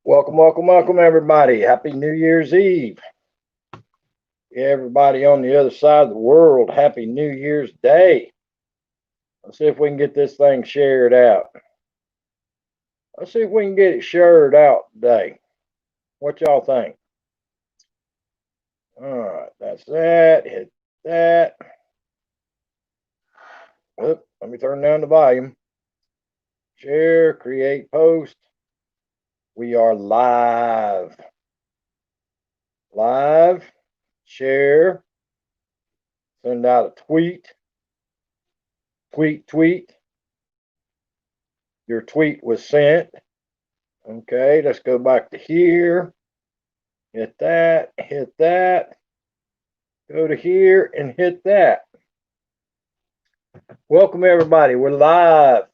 Welcome, welcome, welcome, everybody. Happy New Year's Eve. Everybody on the other side of the world, Happy New Year's Day. Let's see if we can get this thing shared out. Let's see if we can get it shared out today. What y'all think? All right, that's that. Hit that. Oop, let me turn down the volume. Share, create, post. We are live. Live. Share. Send out a tweet. Tweet. Your tweet was sent. Okay, let's go back to here. Hit that. Go to here and hit that. Welcome, everybody. We're live.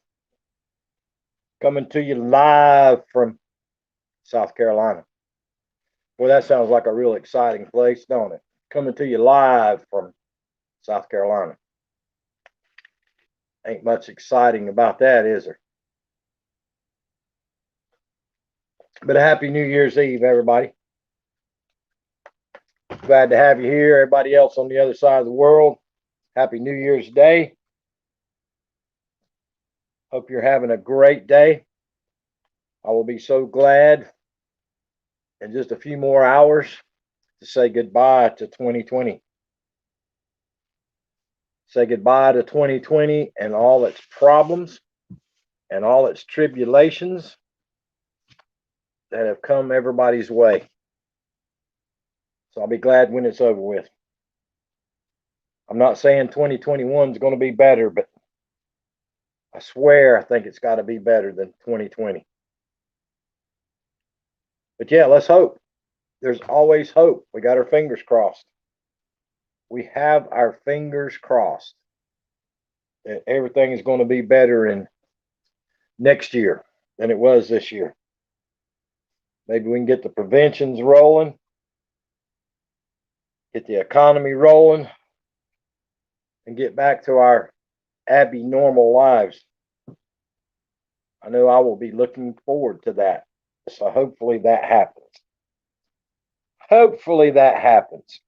Coming to you live from South Carolina. Well, that sounds like a real exciting place, don't it? Coming to you live from South Carolina. Ain't much exciting about that, is there? But a happy New Year's Eve, everybody. Glad to have you here. Everybody else on the other side of the world, happy New Year's Day. Hope you're having a great day. I will be so glad in just a few more hours to say goodbye to 2020. Say goodbye to 2020 and all its problems and all its tribulations that have come everybody's way. So I'll be glad when it's over with. I'm not saying 2021 is going to be better, but I swear I think it's got to be better than 2020. But yeah, let's hope. There's always hope. We got our fingers crossed. We have our fingers crossed that everything is going to be better in next year than it was this year. Maybe we can get the preventions rolling, get the economy rolling, and get back to our abnormal lives. I know I will be looking forward to that. So hopefully that happens. Hopefully that happens.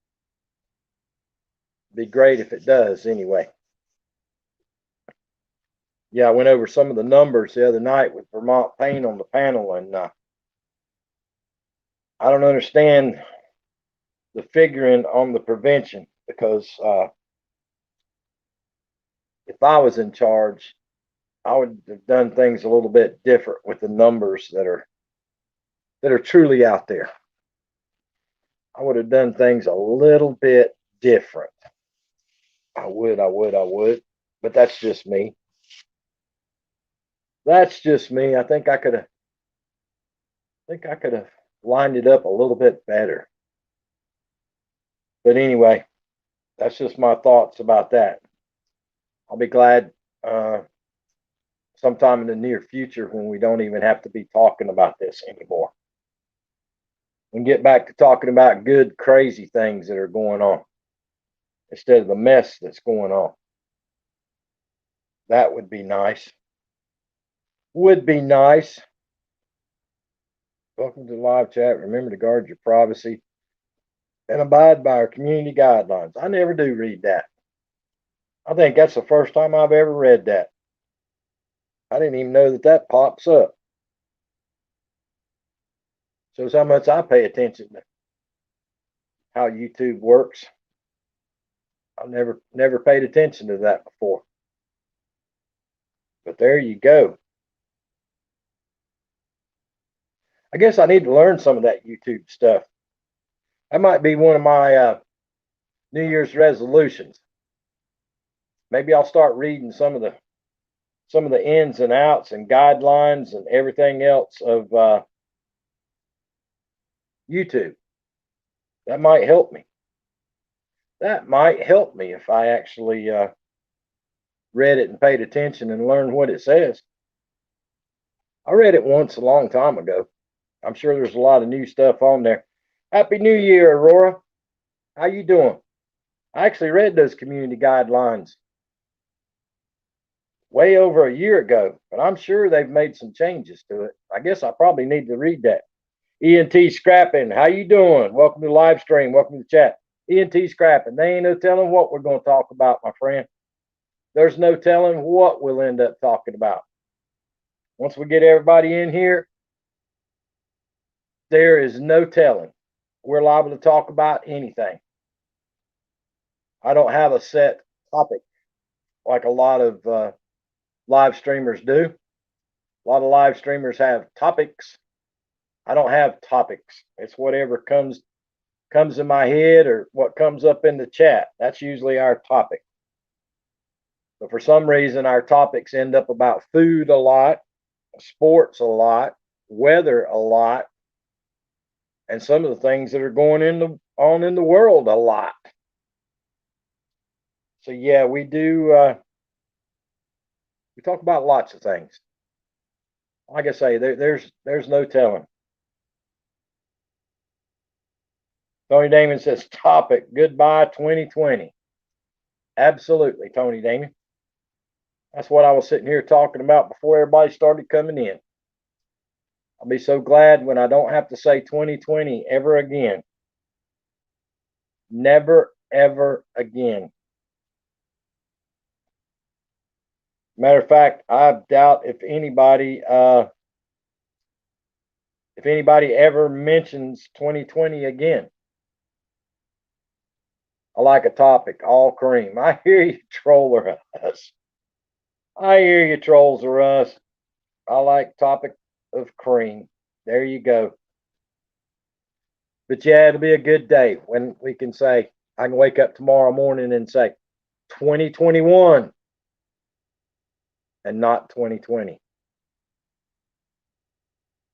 Be great if it does anyway. Yeah, I went over some of the numbers the other night with Vermont Paint on the panel, and I don't understand the figuring on the prevention because if I was in charge, I would have done things a little bit different with the numbers that are truly out there. I would have done things a little bit different. I would. But that's just me. That's just me. I think I could have lined it up a little bit better. But anyway, that's just my thoughts about that. I'll be glad sometime in the near future when we don't even have to be talking about this anymore. We can get back to talking about good, crazy things that are going on instead of the mess that's going on. That would be nice. Would be nice. Welcome to the live chat. Remember to guard your privacy and abide by our community guidelines. I never do read that. I think that's the first time I've ever read that. I didn't even know that pops up. Shows how much I pay attention to how YouTube works. I've never paid attention to that before. But there you go. I guess I need to learn some of that YouTube stuff. That might be one of my New Year's resolutions. Maybe I'll start reading some of the ins and outs and guidelines and everything else of YouTube. That might help me. That might help me if I actually read it and paid attention and learned what it says. I read it once a long time ago. I'm sure there's a lot of new stuff on there. Happy New Year, Aurora. How you doing? I actually read those community guidelines way over a year ago, but I'm sure they've made some changes to it. I guess I probably need to read that. ENT Scrapping, how you doing? Welcome to the live stream. Welcome to the chat. ENT Scrapping, they ain't no telling what we're going to talk about, my friend. There's no telling what we'll end up talking about. Once we get everybody in here, there is no telling. We're liable to talk about anything. I don't have a set topic like a lot of live streamers do. A lot of live streamers have topics. I don't have topics. It's whatever comes in my head or what comes up in the chat. That's usually our topic. But for some reason, our topics end up about food a lot, sports a lot, weather a lot, and some of the things that are going on in the world a lot. So yeah, we do. We talk about lots of things. Like I say, there's no telling. Tony Damon says, topic, goodbye 2020. Absolutely, Tony Damon. That's what I was sitting here talking about before everybody started coming in. I'll be so glad when I don't have to say 2020 ever again. Never, ever again. Matter of fact, I doubt if anybody ever mentions 2020 again. I like a topic, all cream. I hear you, Troller Us. I hear you, Trolls are us. I like topic of cream. There you go. But yeah, it'll be a good day when we can say, I can wake up tomorrow morning and say 2021 and not 2020.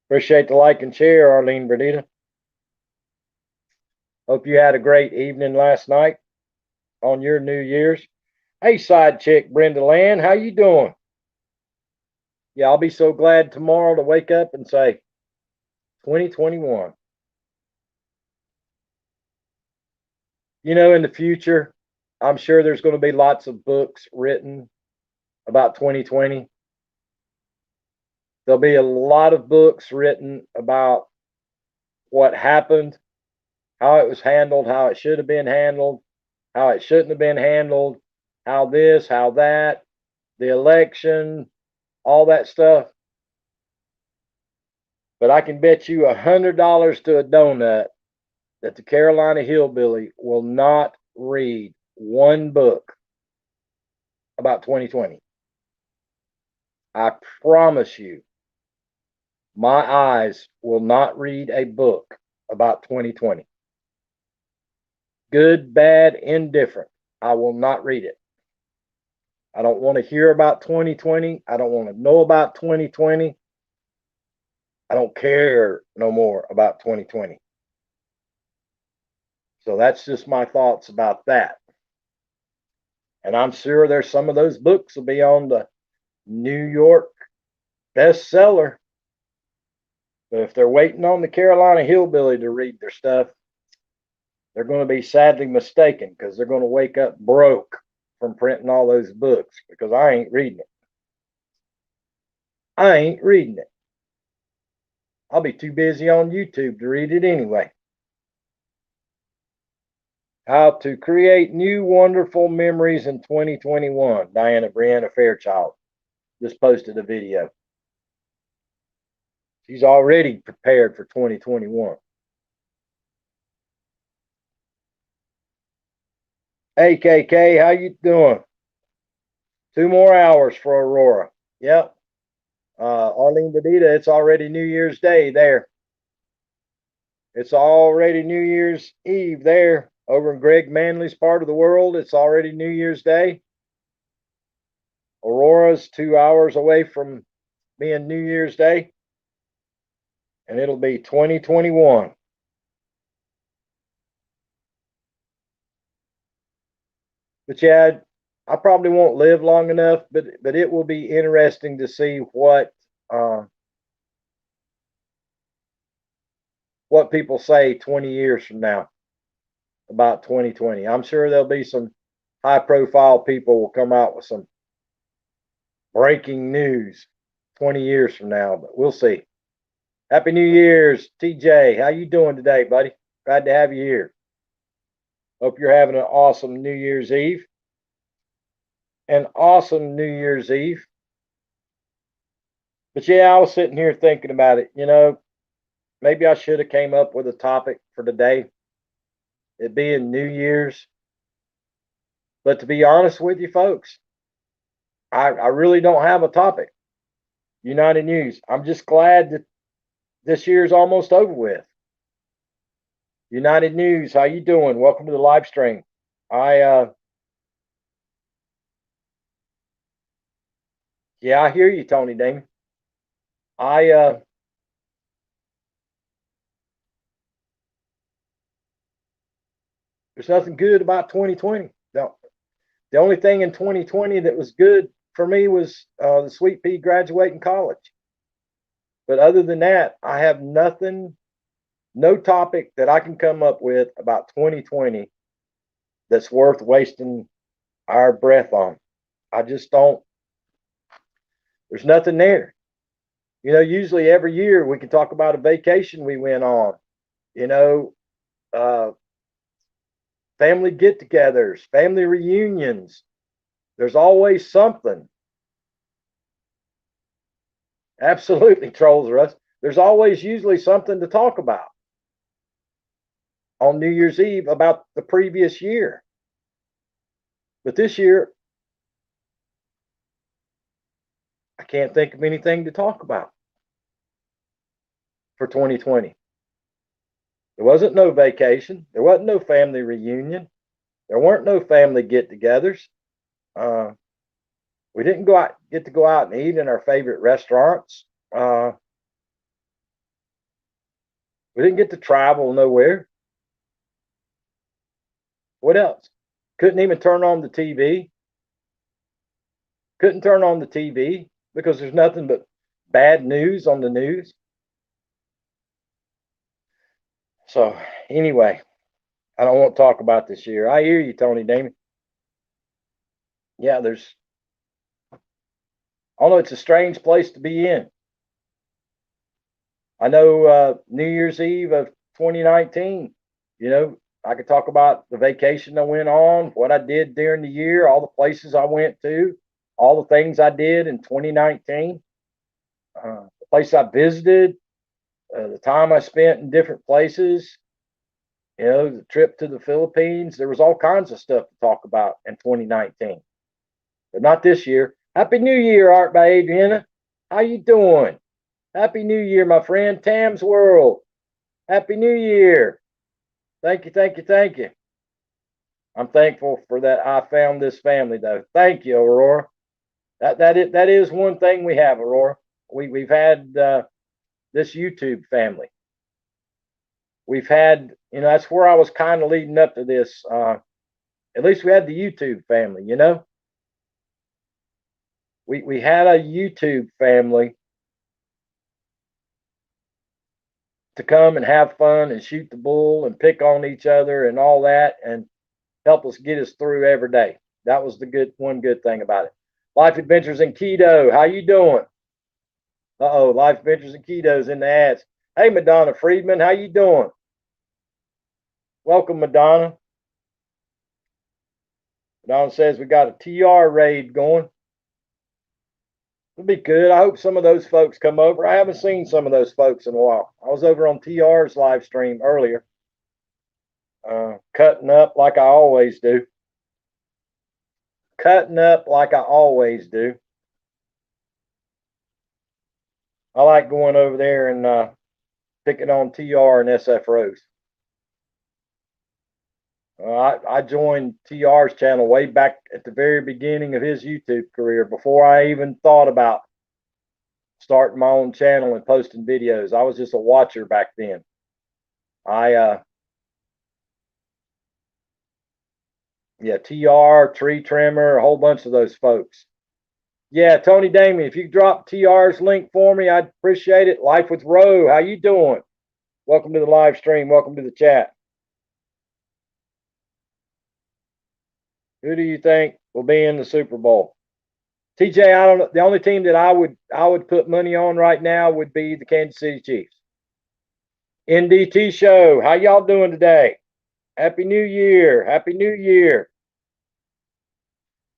Appreciate the like and share, Arlene Bernita. Hope you had a great evening last night on your New Year's. Hey, side chick Brenda Land, how you doing? Yeah, I'll be so glad tomorrow to wake up and say 2021. You know, in the future, I'm sure there's going to be lots of books written about 2020. There'll be a lot of books written about what happened, how it was handled, how it should have been handled, how it shouldn't have been handled, how this, how that, the election, all that stuff. But I can bet you $100 to a donut that the Carolina Hillbilly will not read one book about 2020. I promise you, my eyes will not read a book about 2020. Good, bad, indifferent. I will not read it. I don't want to hear about 2020. I don't want to know about 2020. I don't care no more about 2020. So that's just my thoughts about that. And I'm sure there's some of those books will be on the New York bestseller. But if they're waiting on the Carolina Hillbilly to read their stuff, they're going to be sadly mistaken because they're going to wake up broke from printing all those books because I ain't reading it. I ain't reading it. I'll be too busy on YouTube to read it anyway. How to create new wonderful memories in 2021. Diana Brianna Fairchild just posted a video. She's already prepared for 2021. Hey, KK, how you doing? 2 more hours for Aurora. Yep. Arlene Bedita, it's already New Year's Day there. It's already New Year's Eve there. Over in Greg Manley's part of the world, it's already New Year's Day. Aurora's 2 hours away from being New Year's Day. And it'll be 2021. But yeah, I probably won't live long enough, but it will be interesting to see what people say 20 years from now about 2020. I'm sure there'll be some high profile people will come out with some breaking news 20 years from now, but we'll see. Happy New Year's, TJ. How you doing today, buddy? Glad to have you here. Hope you're having an awesome New Year's Eve. An awesome New Year's Eve. But yeah, I was sitting here thinking about it. Maybe I should have came up with a topic for today. It being New Year's. But to be honest with you, folks, I really don't have a topic. United News. I'm just glad that this year's almost over with. United News, how you doing? Welcome to the live stream. I Yeah, I hear you, Tony Damon. I There's nothing good about 2020. The only thing in 2020 that was good for me was the Sweet Pea graduating college. But other than that, I have nothing, no topic that I can come up with about 2020 that's worth wasting our breath on. I just don't. There's nothing there. Usually every year we can talk about a vacation we went on. You know, uh, family get-togethers, family reunions. There's always something. Absolutely, trolls Russ. There's always usually something to talk about on New Year's Eve about the previous year. But this year, I can't think of anything to talk about for 2020. There wasn't no vacation. There wasn't no family reunion. There weren't no family get-togethers. We didn't get to go out and eat in our favorite restaurants. We didn't get to travel nowhere. What else? Couldn't even turn on the TV. Couldn't turn on the TV because there's nothing but bad news on the news. So anyway, I don't want to talk about this year. I hear you, Tony Damon. Yeah, I know it's a strange place to be in. I know New Year's Eve of 2019, I could talk about the vacation I went on, what I did during the year, all the places I went to, all the things I did in 2019, the place I visited, the time I spent in different places, the trip to the Philippines. There was all kinds of stuff to talk about in 2019, but not this year. Happy New Year, Art by Adriana. How you doing? Happy New Year, my friend. Tam's World. Happy New Year. Thank you, thank you, thank you. I'm thankful for that. I found this family, though. Thank you, Aurora. That is one thing we have, Aurora. We've had this YouTube family. We've had, that's where I was kind of leading up to this. At least we had the YouTube family, We had a YouTube family to come and have fun and shoot the bull and pick on each other and all that and help us get us through every day. That was the one good thing about it. Life Adventures in Keto. How you doing? Uh-oh, Life Adventures in Keto's in the ads. Hey, Madonna Friedman, how you doing? Welcome, Madonna. Madonna says we got a TR raid going. It'll be good. I hope some of those folks come over. I haven't seen some of those folks in a while. I was over on TR's live stream earlier, cutting up like I always do. Cutting up like I always do. I like going over there and picking on TR and SF Rose. I joined TR's channel way back at the very beginning of his YouTube career, before I even thought about starting my own channel and posting videos. I was just a watcher back then. Yeah, TR, Tree Trimmer, a whole bunch of those folks. Yeah, Tony Damien, if you could drop TR's link for me, I'd appreciate it. Life with Roe, how you doing? Welcome to the live stream. Welcome to the chat. Who do you think will be in the Super Bowl? TJ, I don't know. The only team that I would put money on right now would be the Kansas City Chiefs. NDT show. How y'all doing today? Happy New Year. Happy New Year.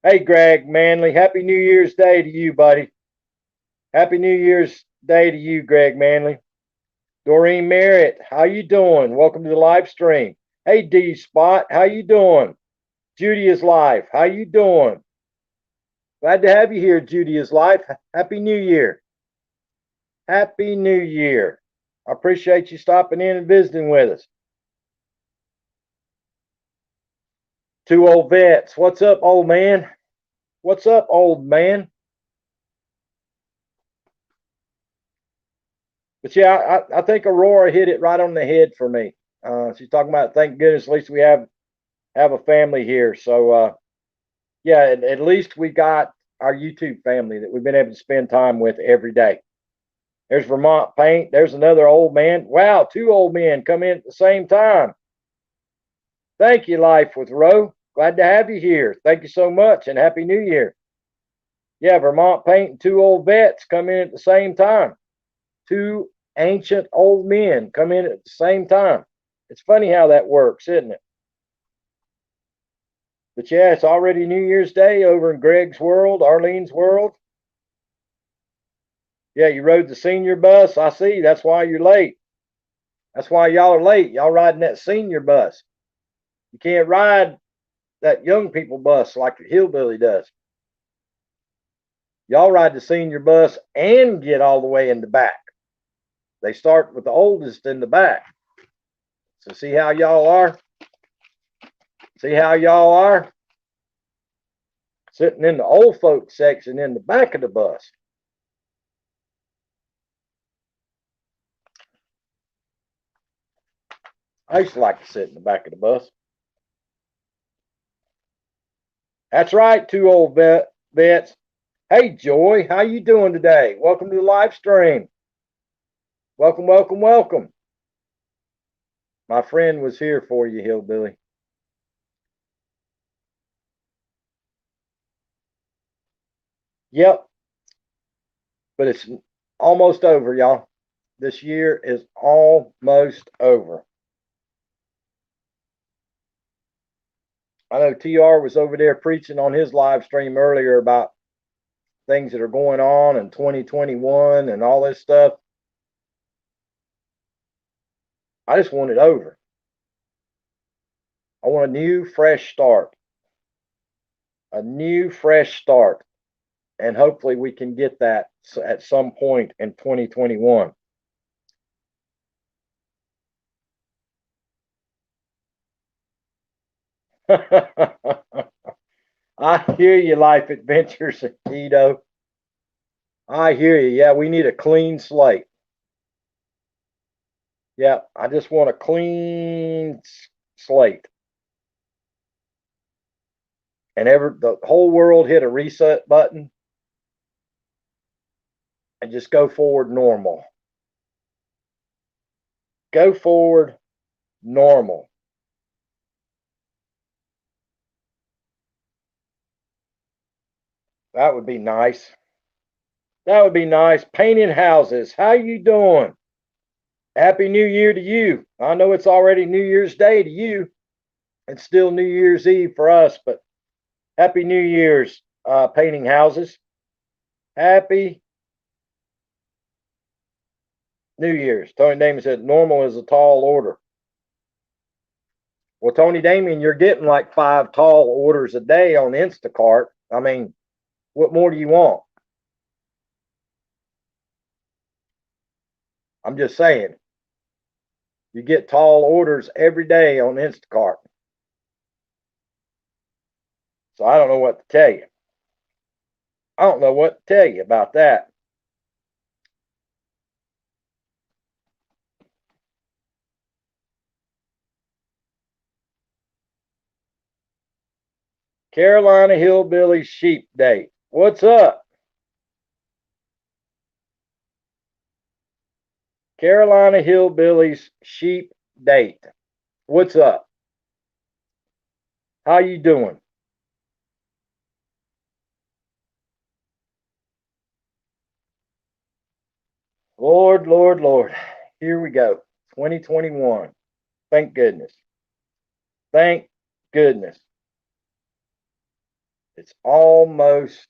Hey, Greg Manley. Happy New Year's Day to you, buddy. Happy New Year's Day to you, Greg Manley. Doreen Merritt, how you doing? Welcome to the live stream. Hey, D Spot, how you doing? Judy is live. How you doing? Glad to have you here, Judy is live. Happy New Year. Happy New Year. I appreciate you stopping in and visiting with us. Two old vets. What's up, old man? What's up, old man? But yeah, I think Aurora hit it right on the head for me. She's talking about, thank goodness, at least we have a family here. So yeah, at least we got our YouTube family that we've been able to spend time with every day. There's Vermont Paint. There's another old man. Wow, two old men come in at the same time. Thank you, Life with Roe. Glad to have you here. Thank you so much, and Happy New Year. Yeah, Vermont Paint and two old vets come in at the same time. Two ancient old men come in at the same time. It's funny how that works, isn't it? But yeah, it's already New Year's Day over in Greg's world, Arlene's world. Yeah, you rode the senior bus. I see. That's why you're late. That's why y'all are late. Y'all riding that senior bus. You can't ride that young people bus like the hillbilly does. Y'all ride the senior bus and get all the way in the back. They start with the oldest in the back. So see how y'all are? See how y'all are? Sitting in the old folks section in the back of the bus. I used to like to sit in the back of the bus. That's right, two old vets. Hey, Joy, how you doing today? Welcome to the live stream. Welcome, welcome, welcome. My friend was here for you, hillbilly. Yep. But it's almost over, y'all. This year is almost over. I know TR was over there preaching on his live stream earlier about things that are going on in 2021 and all this stuff. I just want it over. I want a new, fresh start. A new, fresh start. And hopefully we can get that at some point in 2021. I hear you, Life Adventures, Tito. I hear you. Yeah, we need a clean slate. Yeah, I just want a clean slate. And the whole world hit a reset button and just go forward normal. Go forward normal. That would be nice. That would be nice. Painting houses. How you doing? Happy New Year to you. I know it's already New Year's Day to you. It's still New Year's Eve for us, but Happy New Year's, painting houses. Happy New Year's. Tony Damon said normal is a tall order. Well, Tony Damien, you're getting like 5 tall orders a day on Instacart. I mean, what more do you want? I'm just saying. You get tall orders every day on Instacart. So I don't know what to tell you. I don't know what to tell you about that. Carolina Hillbilly Sheep Day. What's up? Carolina Hillbillies Sheep Date. What's up? How you doing? Lord, Lord, Lord. Here we go. 2021. Thank goodness. Thank goodness. It's almost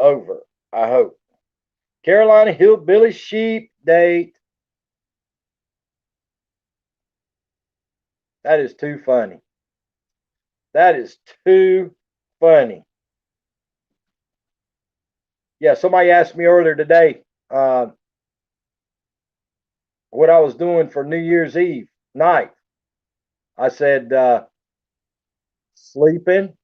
over, I hope. Carolina Hillbilly Sheep date. That is too funny. That is too funny. Yeah, somebody asked me earlier today what I was doing for New Year's Eve night. I said, sleeping.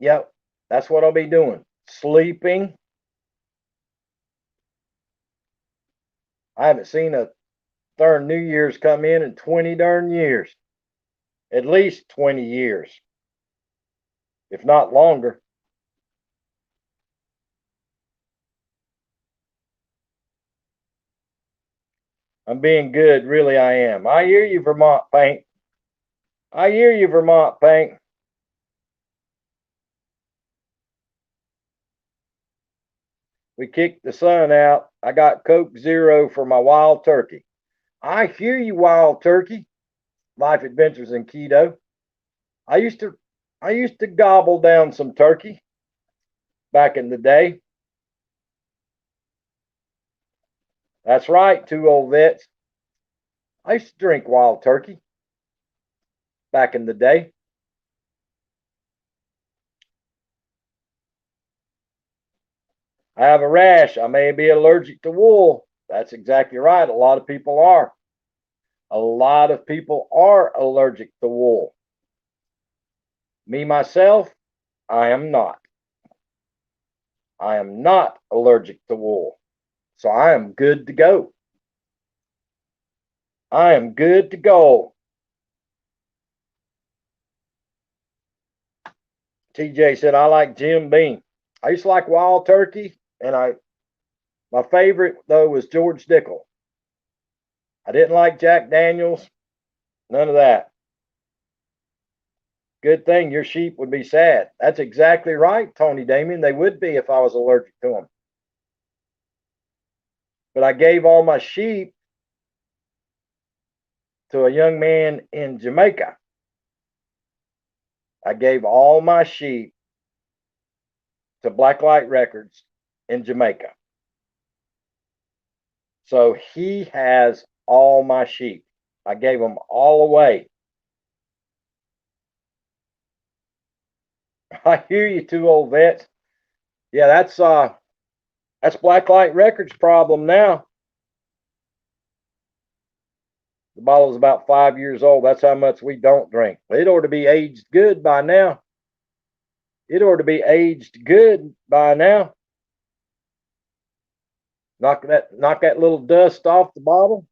Yep, that's what I'll be doing. Sleeping. I haven't seen a darn New Year's come in 20 darn years. At least 20 years, if not longer. I'm being good, really I am. I hear you, Vermont Paint. I hear you, Vermont Paint. We kicked the sun out. I got Coke Zero for my wild turkey. I hear you, wild turkey. Life Adventures in Keto. I used to gobble down some turkey back in the day. That's right, two old vets. I used to drink wild turkey back in the day. I have a rash. I may be allergic to wool. That's exactly right. A lot of people are. A lot of people are allergic to wool. Me, myself, I am not. I am not allergic to wool. So I am good to go. I am good to go. TJ said, I like Jim Beam. I used to like wild turkey, and my favorite though was George Dickel. I didn't like Jack Daniels, none of that. Good thing your sheep would be sad. That's exactly right, Tony Damien. They would be if I was allergic to them. But I gave all my sheep to a young man in Jamaica. I gave all my sheep to Blacklight Records in Jamaica. So he has all my sheep. I gave them all away. I hear you, two old vets. Yeah, that's Blacklight Records' problem now. The bottle's about 5 years old. That's how much we don't drink. It ought to be aged good by now. It ought to be aged good by now. Knock that little dust off the bottle.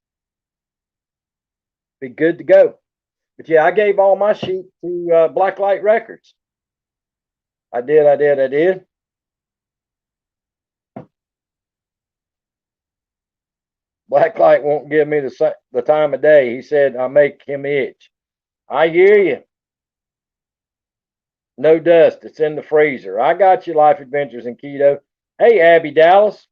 Be good to go. But yeah, I gave all my sheep to Blacklight Records. I did. Blacklight won't give me the time of day. He said I make him itch. I hear you. No dust. It's in the freezer. I got you, Life Adventures in Keto. Hey, Abby Dallas.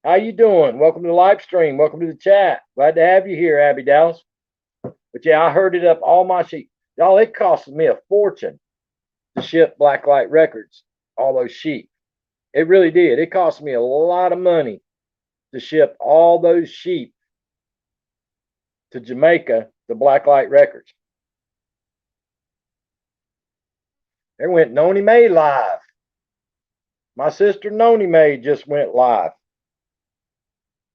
How you doing? Welcome to the live stream. Welcome to the chat. Glad to have you here, Abby Dallas. But yeah, I herded up all my sheep. Y'all, it cost me a fortune to ship Blacklight Records, all those sheep. It really did. It cost me a lot of money to ship all those sheep to Jamaica to Blacklight Records. There went Noni May live. My sister Noni May just went live.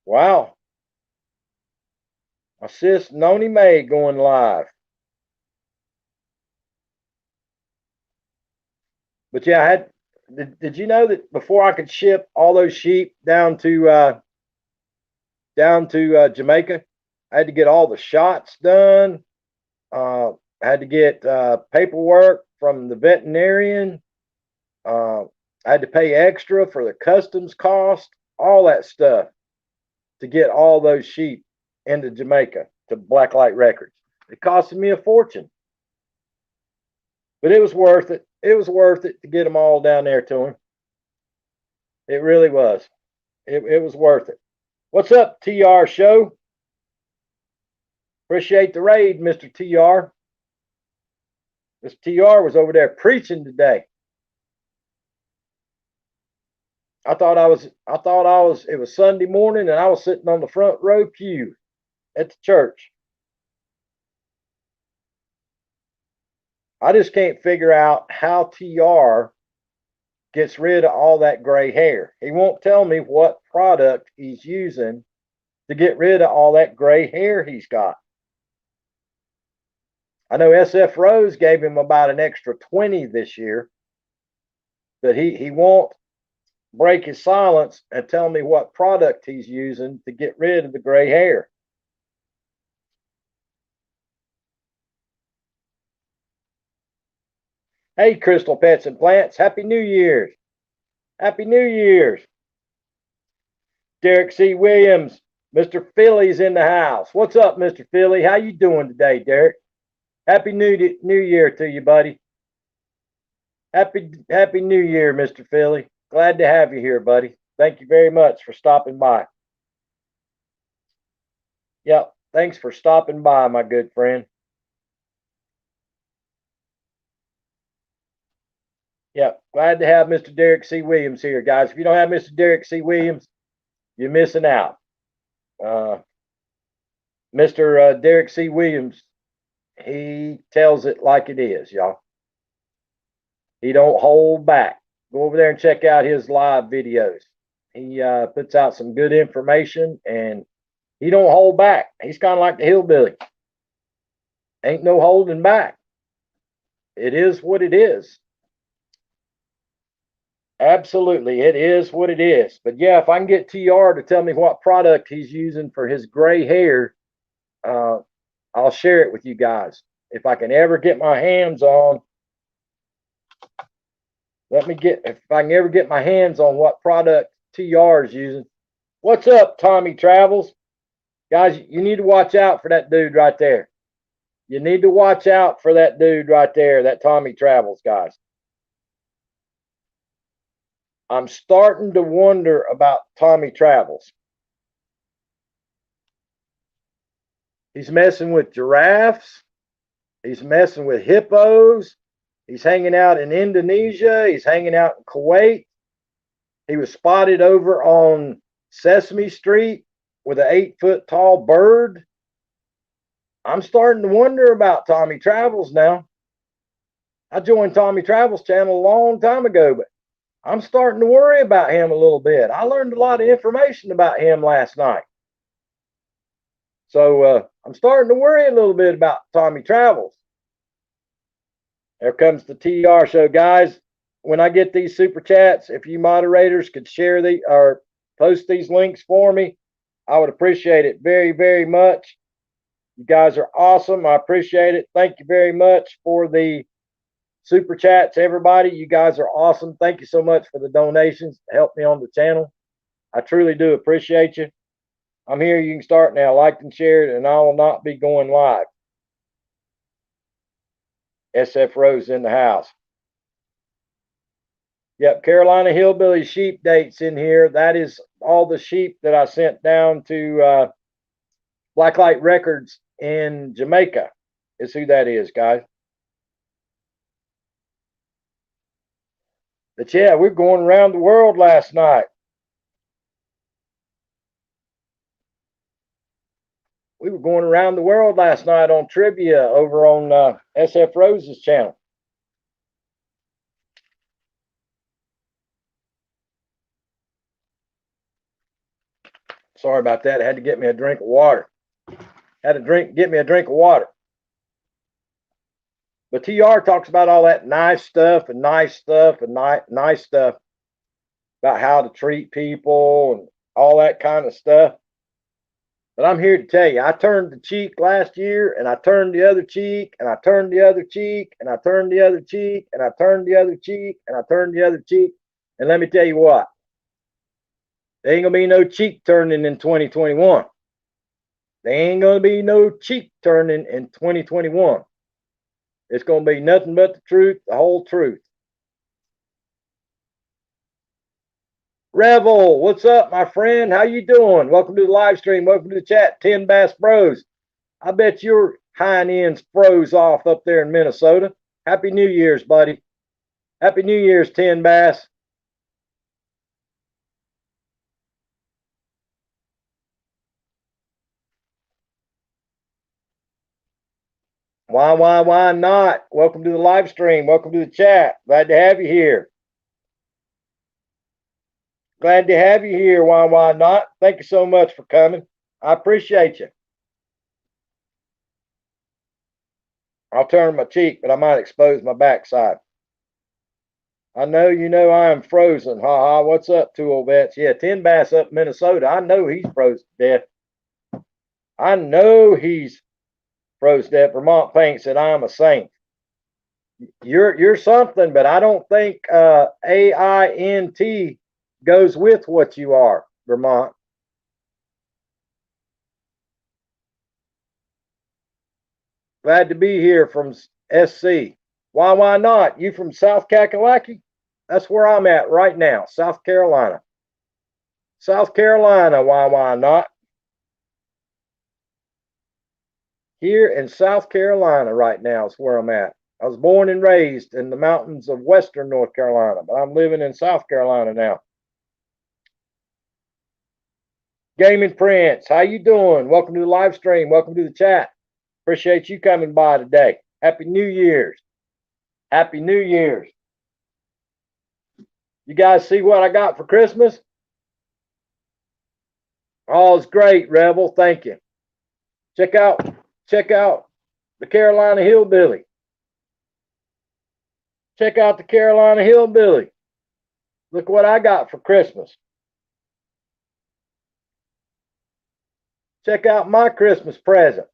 Wow. My sis Noni May going live. But yeah, did you know that before I could ship all those sheep down to Jamaica, I had to get all the shots done. I had to get paperwork from the veterinarian. I had to pay extra for the customs cost, all that stuff to get all those sheep into Jamaica to Blacklight Records. It costed me a fortune. But it was worth it. It was worth it to get them all down there to him. It really was. It was worth it. What's up, TR Show? Appreciate the raid, Mr. TR. Mr. TR was over there preaching today. I thought I was, it was Sunday morning and I was sitting on the front row pew at the church. I just can't figure out how TR gets rid of all that gray hair. He won't tell me what product he's using to get rid of all that gray hair he's got. I know SF Rose gave him about an extra 20 this year, but he won't break his silence and tell me what product he's using to get rid of the gray hair. Hey, Crystal Pets and Plants, Happy New Year's. Happy New Year's. Derek C. Williams, Mr. Philly's in the house. What's up, Mr. Philly? How you doing today, Derek? Happy New Year to you, buddy. Happy New Year, Mr. Philly. Glad to have you here, buddy. Thank you very much for stopping by. Yep, thanks for stopping by, my good friend. Yep, glad to have Mr. Derek C. Williams here, guys. If you don't have Mr. Derek C. Williams, you're missing out. Mr. Derek C. Williams, he tells it like it is, y'all. He don't hold back. Go over there and check out his live videos. He puts out some good information and he don't hold back. He's kind of like the hillbilly. Ain't no holding back. It is what it is. Absolutely, it is what it is. But yeah, if I can get TR to tell me what product he's using for his gray hair, I'll share it with you guys. If I can ever get my hands on, if I can ever get my hands on what product TR is using. What's up, Tommy Travels? Guys, you need to watch out for that dude right there. You need to watch out for that dude right there, that Tommy Travels, guys. I'm starting to wonder about Tommy Travels. He's messing with giraffes. He's messing with hippos. He's hanging out in Indonesia. He's hanging out in Kuwait. He was spotted over on Sesame Street with an 8-foot tall bird. I'm starting to wonder about Tommy Travels now. I joined Tommy Travels channel a long time ago, but I'm starting to worry about him a little bit. I learned a lot of information about him last night. So I'm starting to worry a little bit about Tommy Travels. There comes the TR Show, guys. When I get these super chats, if you moderators could share or post these links for me, I would appreciate it very, very much. You guys are awesome. I appreciate it. Thank you very much for the super chats, everybody. You guys are awesome. Thank you so much for the donations to help me on the channel. I truly do appreciate you. I'm here. You can start now. Like and share it, and I will not be going live. SF Rose in the house. Yep, Carolina Hillbilly sheep dates in here. That is all the sheep that I sent down to Blacklight Records in Jamaica. Is who that is, guys. But yeah, we're going around the world last night. We were going around the world last night on trivia over on SF Rose's channel. Sorry about that. I had to get me a drink of water. Get me a drink of water. But TR talks about all that nice stuff and nice stuff about how to treat people and all that kind of stuff. But I'm here to tell you, I turned the cheek last year, and I turned the other cheek, and I turned the other cheek, and I turned the other cheek, and I turned the other cheek, and I turned the other cheek. And let me tell you what, there ain't gonna be no cheek turning in 2021. There ain't gonna be no cheek turning in 2021. It's going to be nothing but the truth, the whole truth. Revel, what's up, my friend? How you doing? Welcome to the live stream. Welcome to the chat. 10 Bass Bros. I bet your hind ends froze off up there in Minnesota. Happy New Year's, buddy. Happy New Year's, 10 Bass. Why not? Welcome to the live stream. Welcome to the chat. Glad to have you here. Glad to have you here. Why not? Thank you so much for coming. I appreciate you. I'll turn my cheek, but I might expose my backside. I know you know I am frozen. Ha ha. What's up, two old vets? Yeah, 10 Bass up in Minnesota. I know he's frozen to death. I know he's frozen to death. Vermont Paint said I'm a saint. You're something, but I don't think AINT goes with what you are, Vermont. Glad to be here from SC. Why not? You from South Kakalaki? That's where I'm at right now, South Carolina. South Carolina, why not? Here in South Carolina right now is where I'm at. I was born and raised in the mountains of western North Carolina, but I'm living in South Carolina now. Gaming Prince, how you doing? Welcome to the live stream. Welcome to the chat. Appreciate you coming by today. Happy New Year's. Happy New Year's. You guys see what I got for Christmas? Oh, it's great, Rebel. Thank you. Check out the Carolina Hillbilly. Check out the Carolina Hillbilly. Look what I got for Christmas. Check out my Christmas present.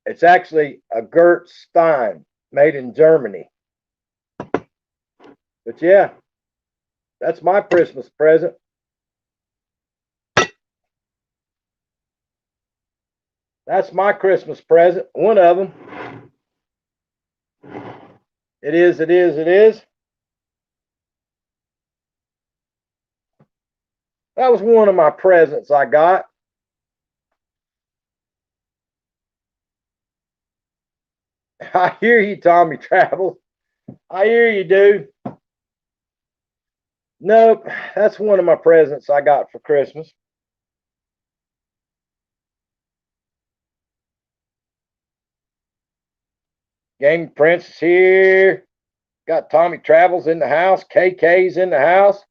It's actually a Gert Stein made in Germany. But yeah, that's my Christmas present. That's my Christmas present. One of them. It is. That was one of my presents I got. I hear you, Tommy Travels. I hear you, dude. Nope, that's one of my presents I got for Christmas. Game Prince is here. Got Tommy Travels in the house. KK's in the house.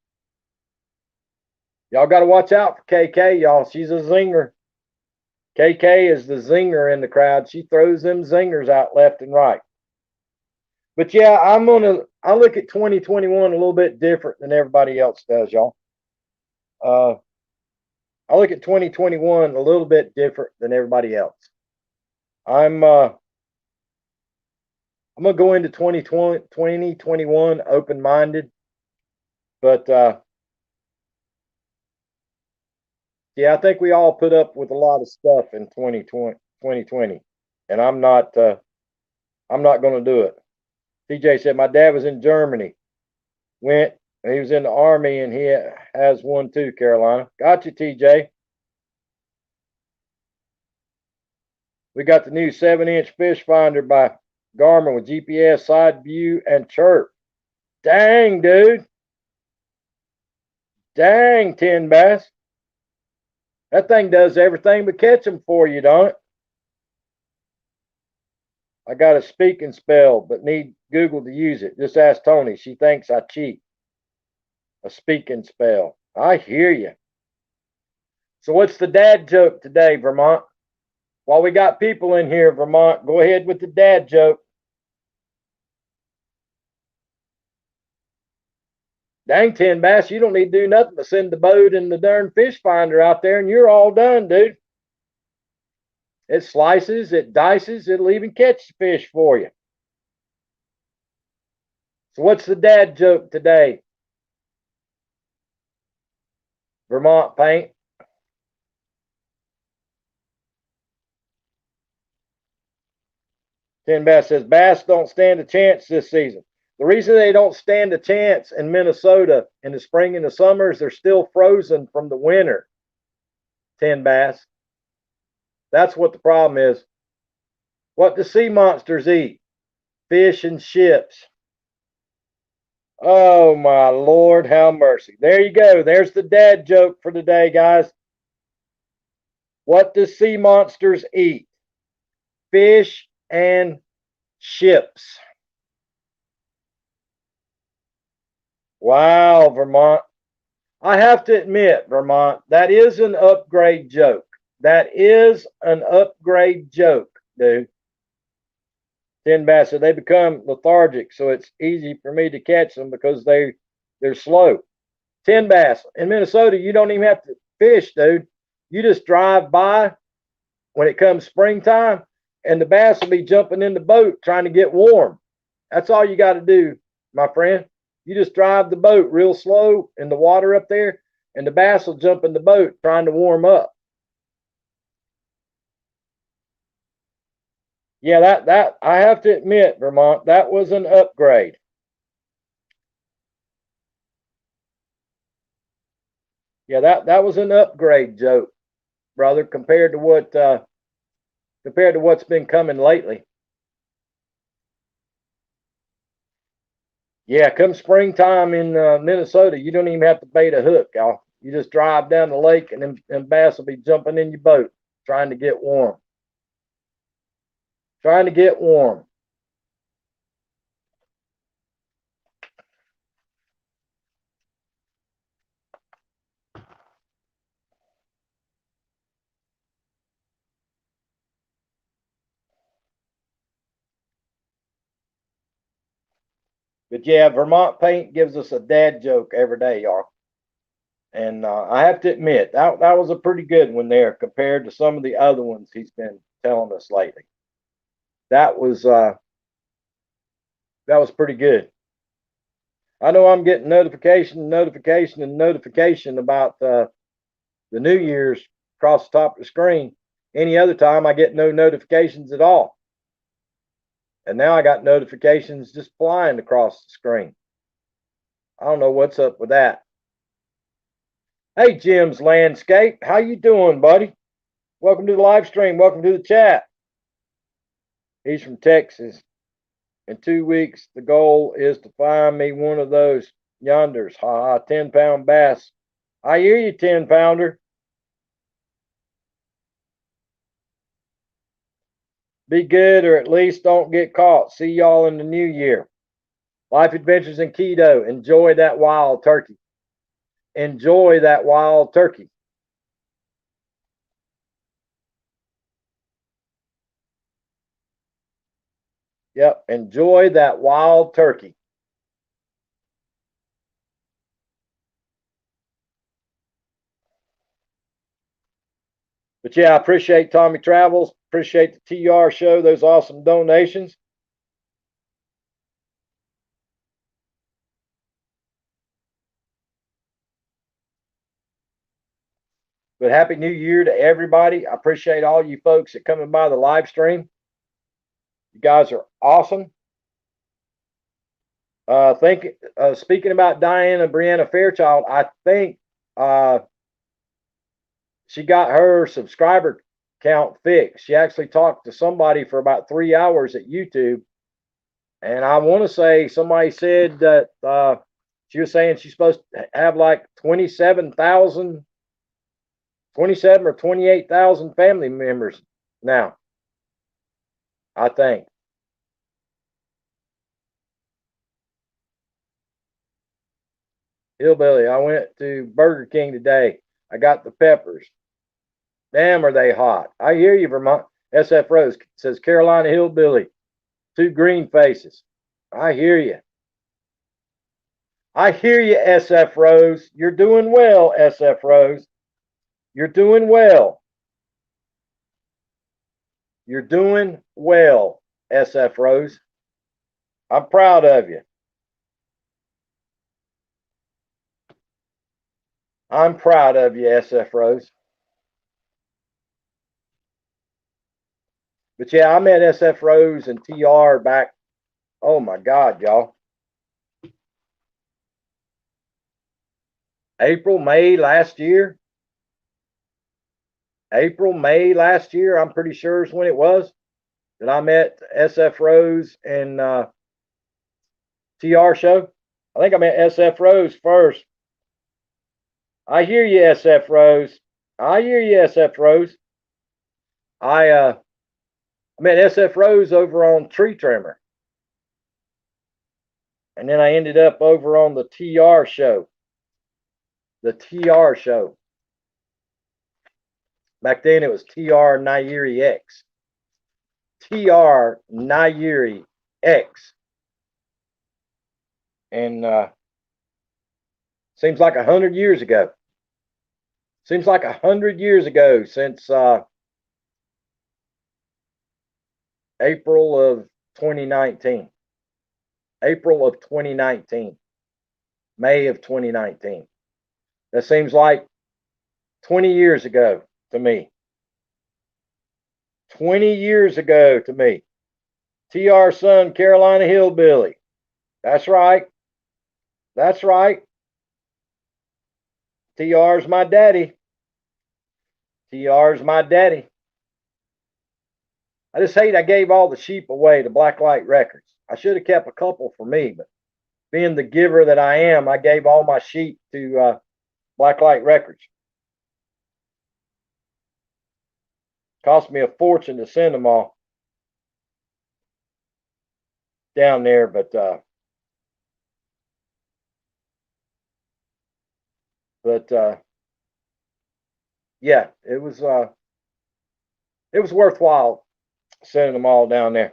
Y'all got to watch out for KK, y'all. She's a zinger. KK is the zinger in the crowd. She throws them zingers out left and right. But yeah, I look at 2021 a little bit different than everybody else does, y'all. I look at 2021 a little bit different than everybody else. I'm gonna go into 2021 open-minded, but yeah, I think we all put up with a lot of stuff in 2020, and I'm not going to do it. TJ said my dad was in Germany, went, and he was in the army, and he has one too. Carolina, got you, TJ. We got the new 7-inch fish finder by Garmin with GPS, side view, and chirp. Dang, dude. Dang, 10 Bass. That thing does everything but catch them for you, don't it? I got a speak and spell, but need Google to use it. Just ask Tony. She thinks I cheat. A speak and spell. I hear you. So what's the dad joke today, Vermont? While we got people in here, Vermont, go ahead with the dad joke. Dang, 10 Bass, you don't need to do nothing but send the boat and the darn fish finder out there, and you're all done, dude. It slices, it dices, it'll even catch the fish for you. So what's the dad joke today? Vermont Paint. Ten Bass says bass don't stand a chance this season. The reason they don't stand a chance in Minnesota in the spring and the summer is they're still frozen from the winter. Ten Bass. That's what the problem is. What do sea monsters eat? Fish and ships. Oh my Lord, have mercy. There you go. There's the dad joke for today, guys. What do sea monsters eat? Fish and ships. Wow, Vermont. I have to admit, Vermont, that is an upgrade joke. That is an upgrade joke, dude. Ten Bass, they become lethargic, so it's easy for me to catch them because they're slow. Ten Bass, in Minnesota, you don't even have to fish, dude. You just drive by when it comes springtime, and the bass will be jumping in the boat trying to get warm. That's all you got to do, my friend. You just drive the boat real slow in the water up there, and the bass will jump in the boat trying to warm up. Yeah, that I have to admit, Vermont, that was an upgrade. Yeah, that was an upgrade joke, brother, compared to what's been coming lately. Yeah, come springtime in Minnesota, you don't even have to bait a hook, y'all. You just drive down the lake, and them bass will be jumping in your boat trying to get warm. Trying to get warm. But yeah, Vermont Paint gives us a dad joke every day, y'all. And I have to admit, that was a pretty good one there compared to some of the other ones he's been telling us lately. That was pretty good. I know I'm getting notification about the New Year's across the top of the screen. Any other time, I get no notifications at all. And now I got notifications just flying across the screen. I don't know what's up with that. Hey, Jim's Landscape, how you doing, buddy? Welcome to the live stream. Welcome to the chat. He's from Texas. In 2 weeks, the goal is to find me one of those yonders. Ha ha, 10-pound bass. I hear you, 10-pounder. Be good, or at least don't get caught. See y'all in the new year. Life Adventures in Keto. Enjoy that wild turkey. Enjoy that wild turkey. Yep, enjoy that wild turkey. But yeah, I appreciate Tommy Travels. Appreciate the TR show. Those awesome donations. But happy new year to everybody. I appreciate all you folks that coming by the live stream. You guys are awesome. Speaking about Diana Brianna Fairchild, I think she got her subscriber count fixed. She actually talked to somebody for about 3 hours at YouTube, and I want to say somebody said that she was saying she's supposed to have like 27 or 28,000 family members now, I think. Hillbilly, I went to Burger King today. I got the peppers. Damn, are they hot. I hear you, Vermont. SF Rose says Carolina Hillbilly. 2 green faces. I hear you. I hear you, SF Rose. You're doing well, SF Rose. You're doing well. You're doing well, SF Rose. I'm proud of you. I'm proud of you, SF Rose. But yeah, I met SF Rose and TR back, oh my God, y'all. April, May last year. April, May last year, I'm pretty sure is when it was that I met SF Rose and TR show. I think I met SF Rose first. I hear you, SF Rose. I hear you, SF Rose. I met SF Rose over on Tree Trimmer. And then I ended up over on the TR show. The TR show. Back then it was TR Nayiri X. TR Nayiri X. And seems like 100 years ago. Seems like 100 years ago since April of 2019. April of 2019. May of 2019. That seems like 20 years ago to me. 20 years ago to me. TR son, Carolina Hillbilly. That's right. That's right. TR's my daddy. TR's my daddy. I just hate I gave all the sheep away to Blacklight Records. I should have kept a couple for me, but being the giver that I am, I gave all my sheep to Blacklight Records. Cost me a fortune to send them all down there, but yeah, it was worthwhile sending them all down there.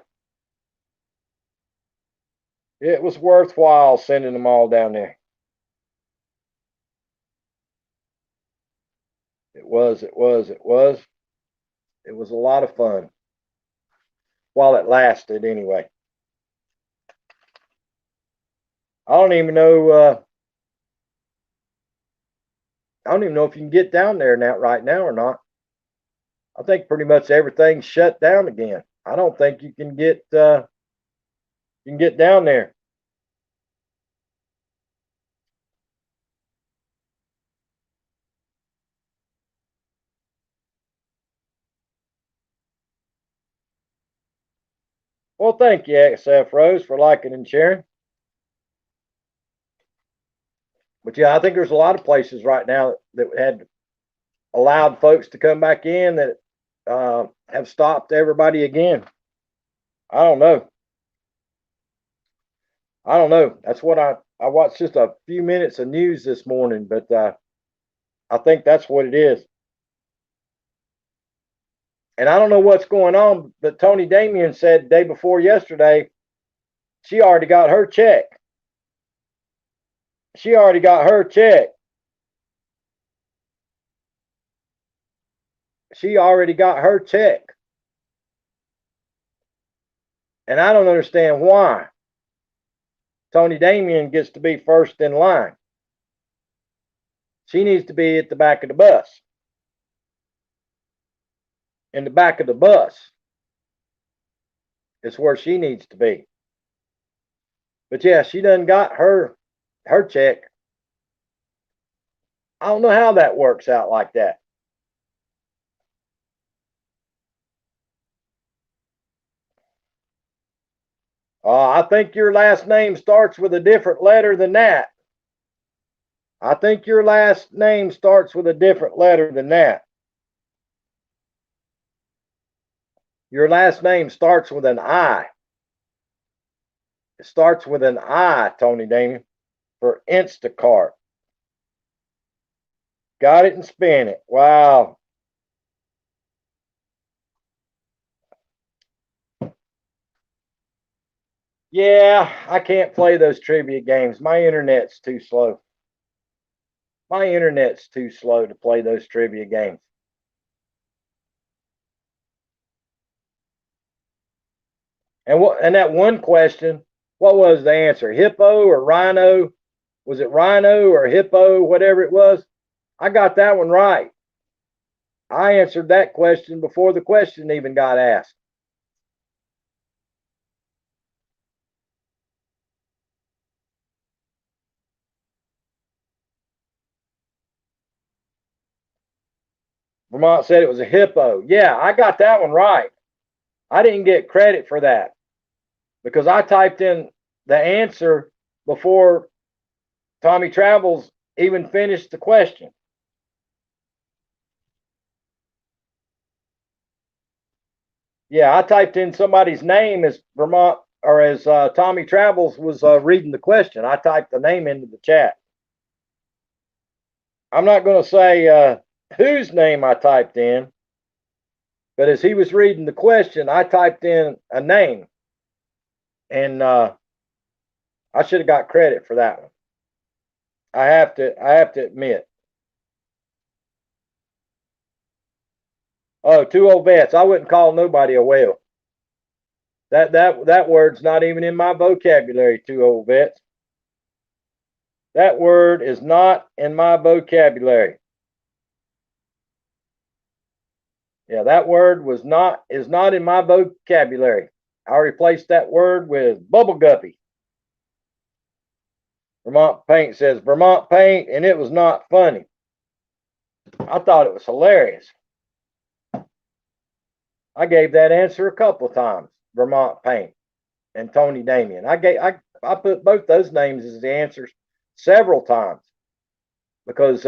It was worthwhile sending them all down there. It was. It was a lot of fun while it lasted anyway. I don't even know if you can get down there now right now or not. I think pretty much everything's shut down again. I don't think you can get down there. Well, thank you, XF Rose, for liking and sharing. But yeah, I think there's a lot of places right now that had allowed folks to come back in that have stopped everybody again. I don't know. I don't know. That's what I watched just a few minutes of news this morning, but I think that's what it is. And I don't know what's going on, but Tony Damien said day before yesterday she already got her check. She already got her check. She already got her check. And I don't understand why Tony Damien gets to be first in line. She needs to be at the back of the bus. In the back of the bus is where she needs to be. But yeah, she done got her check. I don't know how that works out like that. I think your last name starts with a different letter than that. I think your last name starts with a different letter than that. Your last name starts with an I. It starts with an I, Tony Damien, for Instacart. Got it and spin it. Wow. Yeah, I can't play those trivia games. My internet's too slow. My internet's too slow to play those trivia games. And that one question, what was the answer? Hippo or rhino? Was it rhino or hippo, whatever it was? I got that one right. I answered that question before the question even got asked. Vermont said it was a hippo. Yeah, I got that one right. I didn't get credit for that because I typed in the answer before Tommy Travels even finished the question. Yeah, I typed in somebody's name as Vermont or as Tommy Travels was reading the question. I typed the name into the chat. I'm not going to say whose name I typed in, but as he was reading the question, I typed in a name, and I should have got credit for that one. I have to admit. Oh, two old vets. I wouldn't call nobody a whale. That word's not even in my vocabulary. Two old vets. That word is not in my vocabulary. Yeah, that word is not in my vocabulary. I replaced that word with bubble guppy. Vermont Paint says Vermont Paint, and it was not funny. I thought it was hilarious. I gave that answer a couple of times. Vermont Paint and Tony Damien. I put both those names as the answers several times because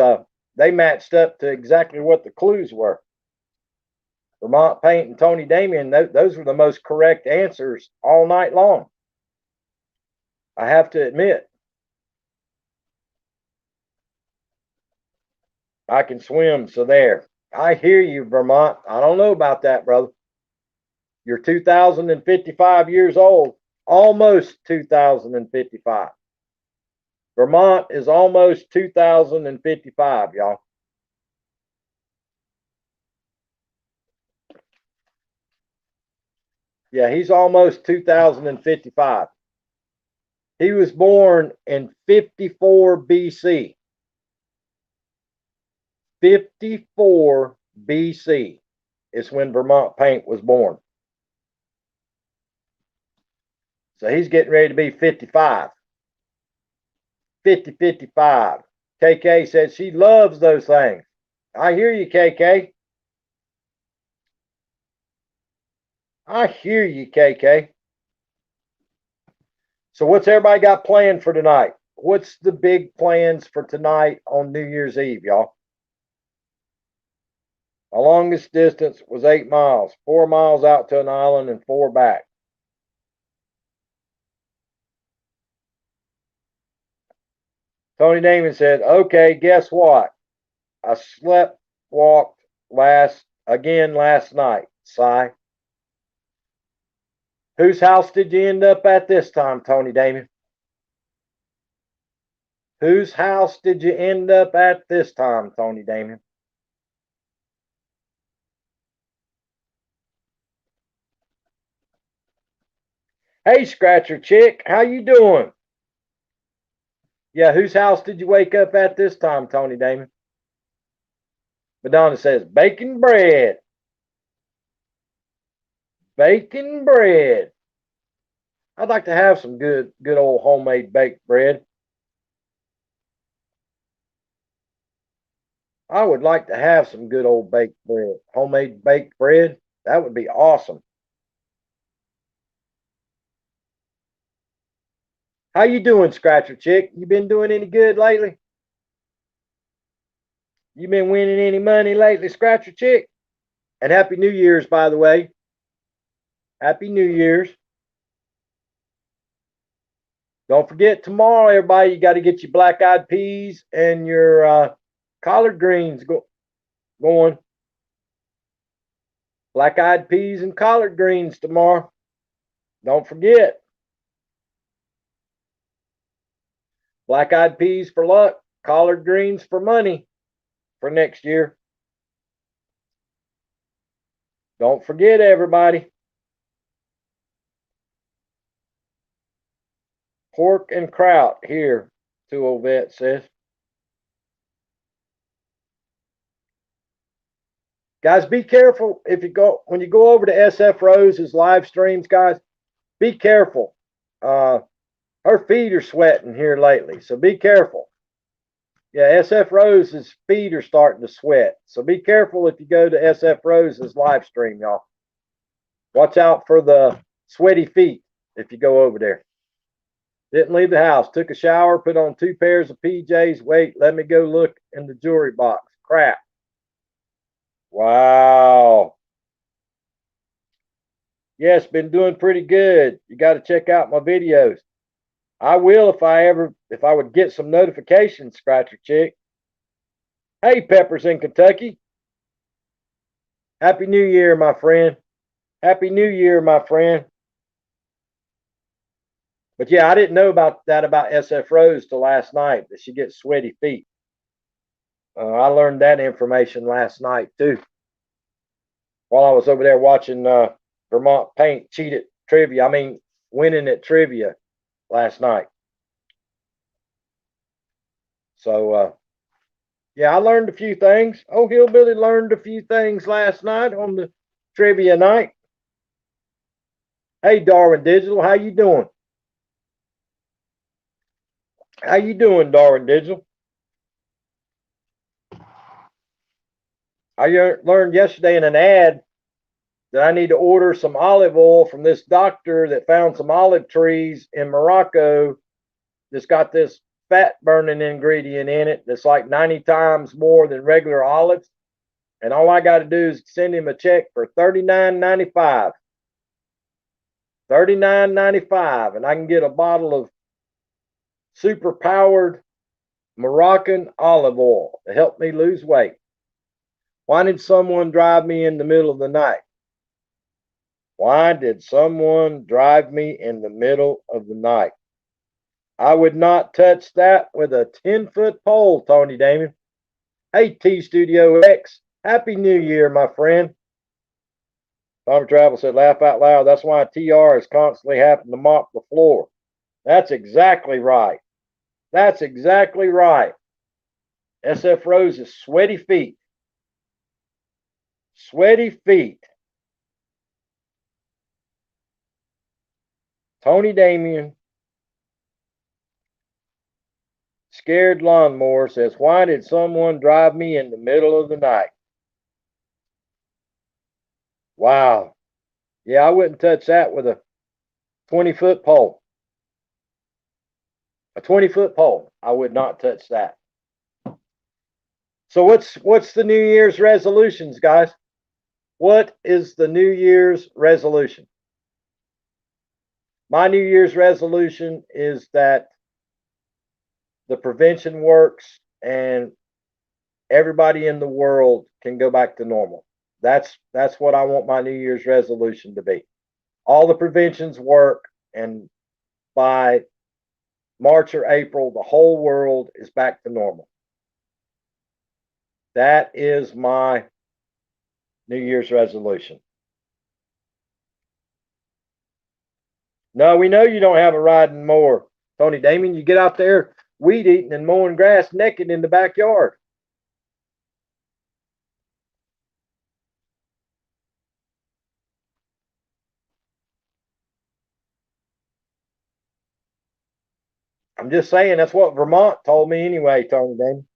they matched up to exactly what the clues were. Vermont Paint and Tony Damien, those were the most correct answers all night long. I have to admit. I can swim, so there. I hear you, Vermont. I don't know about that, brother. You're 2,055 years old, almost 2,055. Vermont is almost 2,055, y'all. Yeah, he's almost 2,055. He was born in 54 BC. 54 BC is when Vermont Paint was born. So he's getting ready to be 55. 50, 55. KK said she loves those things. I hear you, KK. I hear you, KK. So what's everybody got planned for tonight? What's the big plans for tonight on New Year's Eve, y'all? Our longest distance was 8 miles, 4 miles out to an island and 4 back. Tony Damon said, okay, guess what? I slept, walked last night. Sigh. Whose house did you end up at this time, Tony Damon? Whose house did you end up at this time, Tony Damon? Hey, Scratcher Chick, how you doing? Yeah, whose house did you wake up at this time, Tony Damon? Madonna says, baking bread. Baking bread. I'd like to have some good old homemade baked bread. I would like to have some good old baked bread, homemade baked bread. That would be awesome. How you doing, Scratcher Chick? You been doing any good lately? You been winning any money lately, Scratcher Chick? And Happy New Year's, by the way. Happy New Year's. Don't forget tomorrow, everybody, you got to get your black-eyed peas and your collard greens going. Black-eyed peas and collard greens tomorrow. Don't forget. Black-eyed peas for luck, collard greens for money for next year. Don't forget, everybody. Pork and kraut here, Two Old Vet says. Guys, be careful if you go when you go over to SF Rose's live streams, guys. Be careful. Her feet are sweating here lately, so be careful. Yeah, SF Rose's feet are starting to sweat, so be careful if you go to SF Rose's live stream, y'all. Watch out for the sweaty feet if you go over there. Didn't leave the house. Took a shower, put on 2 pairs of PJs. Wait, let me go look in the jewelry box. Crap. Wow. Yes, been doing pretty good. You got to check out my videos. I will if I would get some notifications, Scratcher Chick. Hey, Peppers in Kentucky. Happy New Year, my friend. Happy New Year, my friend. But yeah, I didn't know about SF Rose till last night, that she gets sweaty feet. I learned that information last night too, while I was over there watching Vermont Paint cheat at trivia. I mean, winning at trivia last night. So yeah, I learned a few things. Oh, Hillbilly learned a few things last night on the trivia night. Hey, Darwin Digital, how you doing? How you doing, Darwin Digital? I learned yesterday in an ad that I need to order some olive oil from this doctor that found some olive trees in Morocco that's got this fat burning ingredient in it that's like 90 times more than regular olives. And all I got to do is send him a check for $39.95. $39.95, and I can get a bottle of super powered Moroccan olive oil to help me lose weight. Why did someone drive me in the middle of the night? Why did someone drive me in the middle of the night? I would not touch that with a 10-foot pole, Tony Damon. Hey, T Studio X. Happy New Year, my friend. Tommy Travel said, laugh out loud. That's why TR is constantly having to mop the floor. That's exactly right. That's exactly right. SF Rose's sweaty feet. Sweaty feet. Tony Damien. Scared Lawnmower says, why did someone drive me in the middle of the night? Wow. Yeah, I wouldn't touch that with a 20-foot pole. A 20-foot pole. I would not touch that. So what's the New Year's resolutions, guys? What is the New Year's resolution? My New Year's resolution is that the prevention works and everybody in the world can go back to normal. That's what I want my New Year's resolution to be. All the preventions work, and by March or April, the whole world is back to normal. That is my New Year's resolution. No, we know you don't have a riding mower, Tony Damien. You get out there weed eating and mowing grass naked in the backyard. I'm just saying that's what Vermont told me anyway, Tony Damien.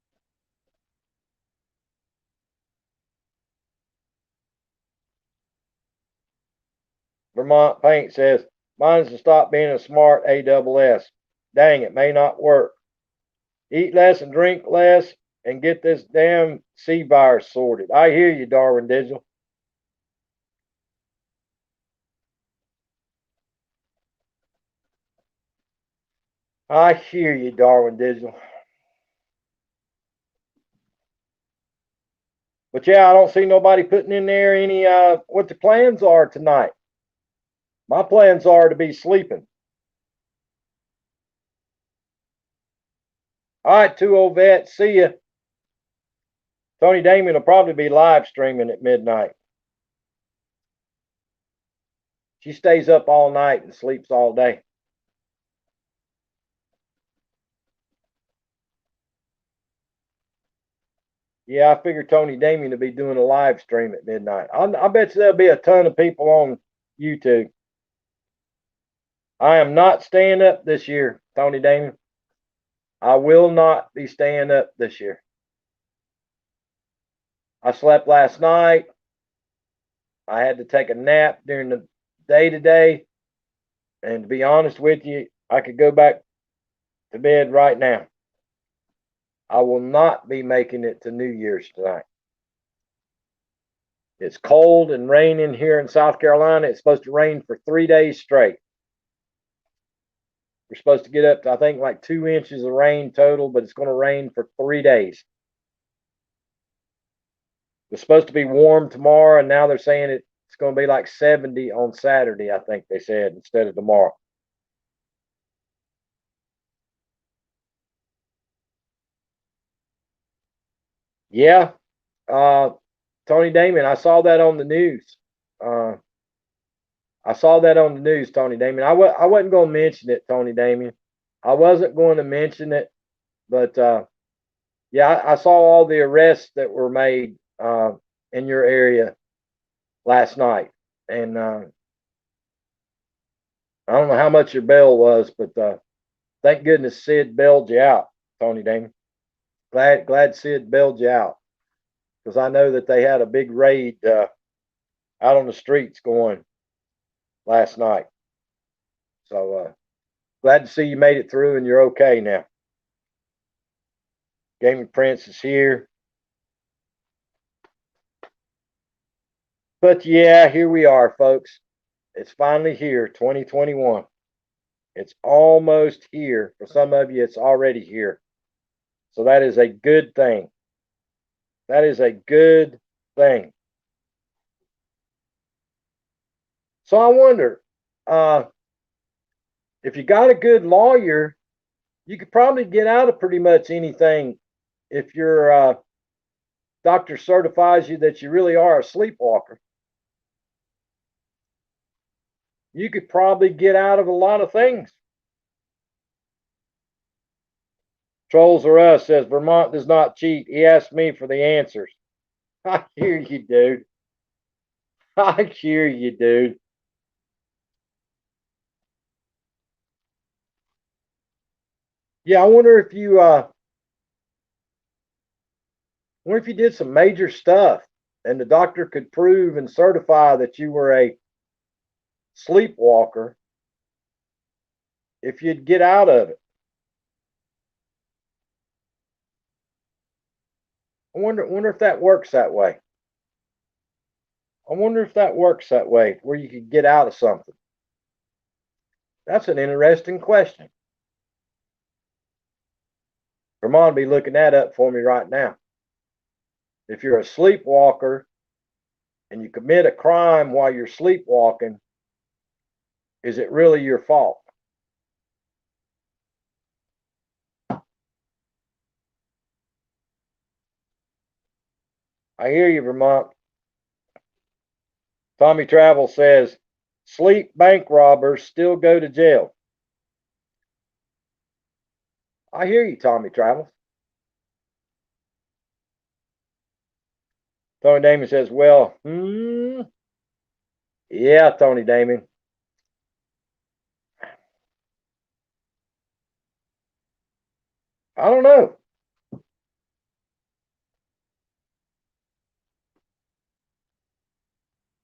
Vermont Paint says, mine's to stop being a smart ASS. Dang, it may not work. Eat less and drink less and get this damn C virus sorted. I hear you, Darwin Digital. I hear you, Darwin Digital. But yeah, I don't see nobody putting in there any what the plans are tonight. My plans are to be sleeping. All right, 2 vets, see ya. Tony Damien will probably be live streaming at midnight. She stays up all night and sleeps all day. Yeah, I figure Tony Damien to be doing a live stream at midnight. I bet you there'll be a ton of people on YouTube. I am not staying up this year, Tony Damien. I will not be staying up this year. I slept last night. I had to take a nap during the day today. And to be honest with you, I could go back to bed right now. I will not be making it to New Year's tonight. It's cold and raining here in South Carolina. It's supposed to rain for 3 days straight. We're supposed to get up to, I think, like 2 inches of rain total, but it's going to rain for 3 days. It's supposed to be warm tomorrow, and now they're saying it's going to be like 70 on Saturday, I think they said, instead of tomorrow. Yeah, Tony Damon, I saw that on the news. Uh, I saw that on the news, Tony Damon. I wasn't going to mention it, Tony Damon. I wasn't going to mention it, but yeah, I saw all the arrests that were made in your area last night, and I don't know how much your bail was, but thank goodness Sid bailed you out, Tony Damon. Glad Sid bailed you out, because I know that they had a big raid out on the streets going last night. So glad to see you made it through and you're okay now. Gaming Prince is here. But yeah, here we are, folks. It's finally here, 2021. It's almost here. For some of you, it's already here. So that is a good thing. That is a good thing. So I wonder, if you got a good lawyer, you could probably get out of pretty much anything if your doctor certifies you that you really are a sleepwalker. You could probably get out of a lot of things. Trolls are us, says Vermont does not cheat. He asked me for the answers. I hear you, dude. I hear you, dude. Yeah, I wonder if you wonder if you did some major stuff and the doctor could prove and certify that you were a sleepwalker, if you'd get out of it. I wonder if that works that way. I wonder if that works that way, where you could get out of something. That's an interesting question. Vermont be looking that up for me right now. If you're a sleepwalker and you commit a crime while you're sleepwalking, is it really your fault? I hear you, Vermont. Tommy Travel says sleep bank robbers still go to jail. I hear you, Tommy Travel. Tony Damon says, well, yeah, Tony Damon. I don't know.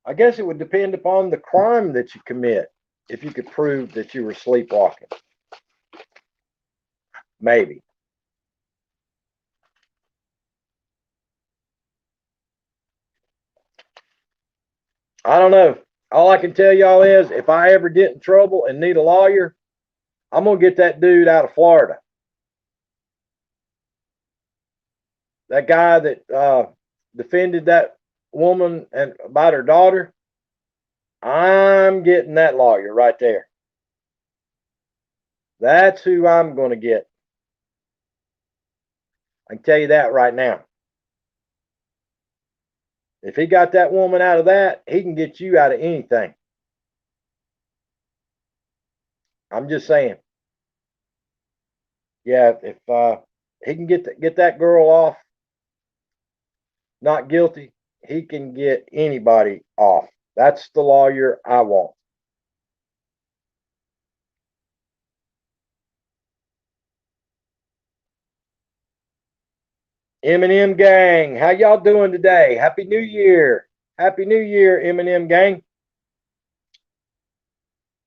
I guess it would depend upon the crime that you commit. If you could prove that you were sleepwalking, maybe. I don't know. All I can tell y'all is if I ever get in trouble and need a lawyer, I'm going to get that dude out of Florida. That guy that defended that woman and about her daughter, I'm getting that lawyer right there. That's who I'm going to get. I can tell you that right now. If he got that woman out of that, he can get you out of anything. I'm just saying. Yeah, if he can get that girl off not guilty, he can get anybody off. That's the lawyer I want. Eminem gang, how y'all doing today? Happy New Year. Happy New Year, Eminem gang.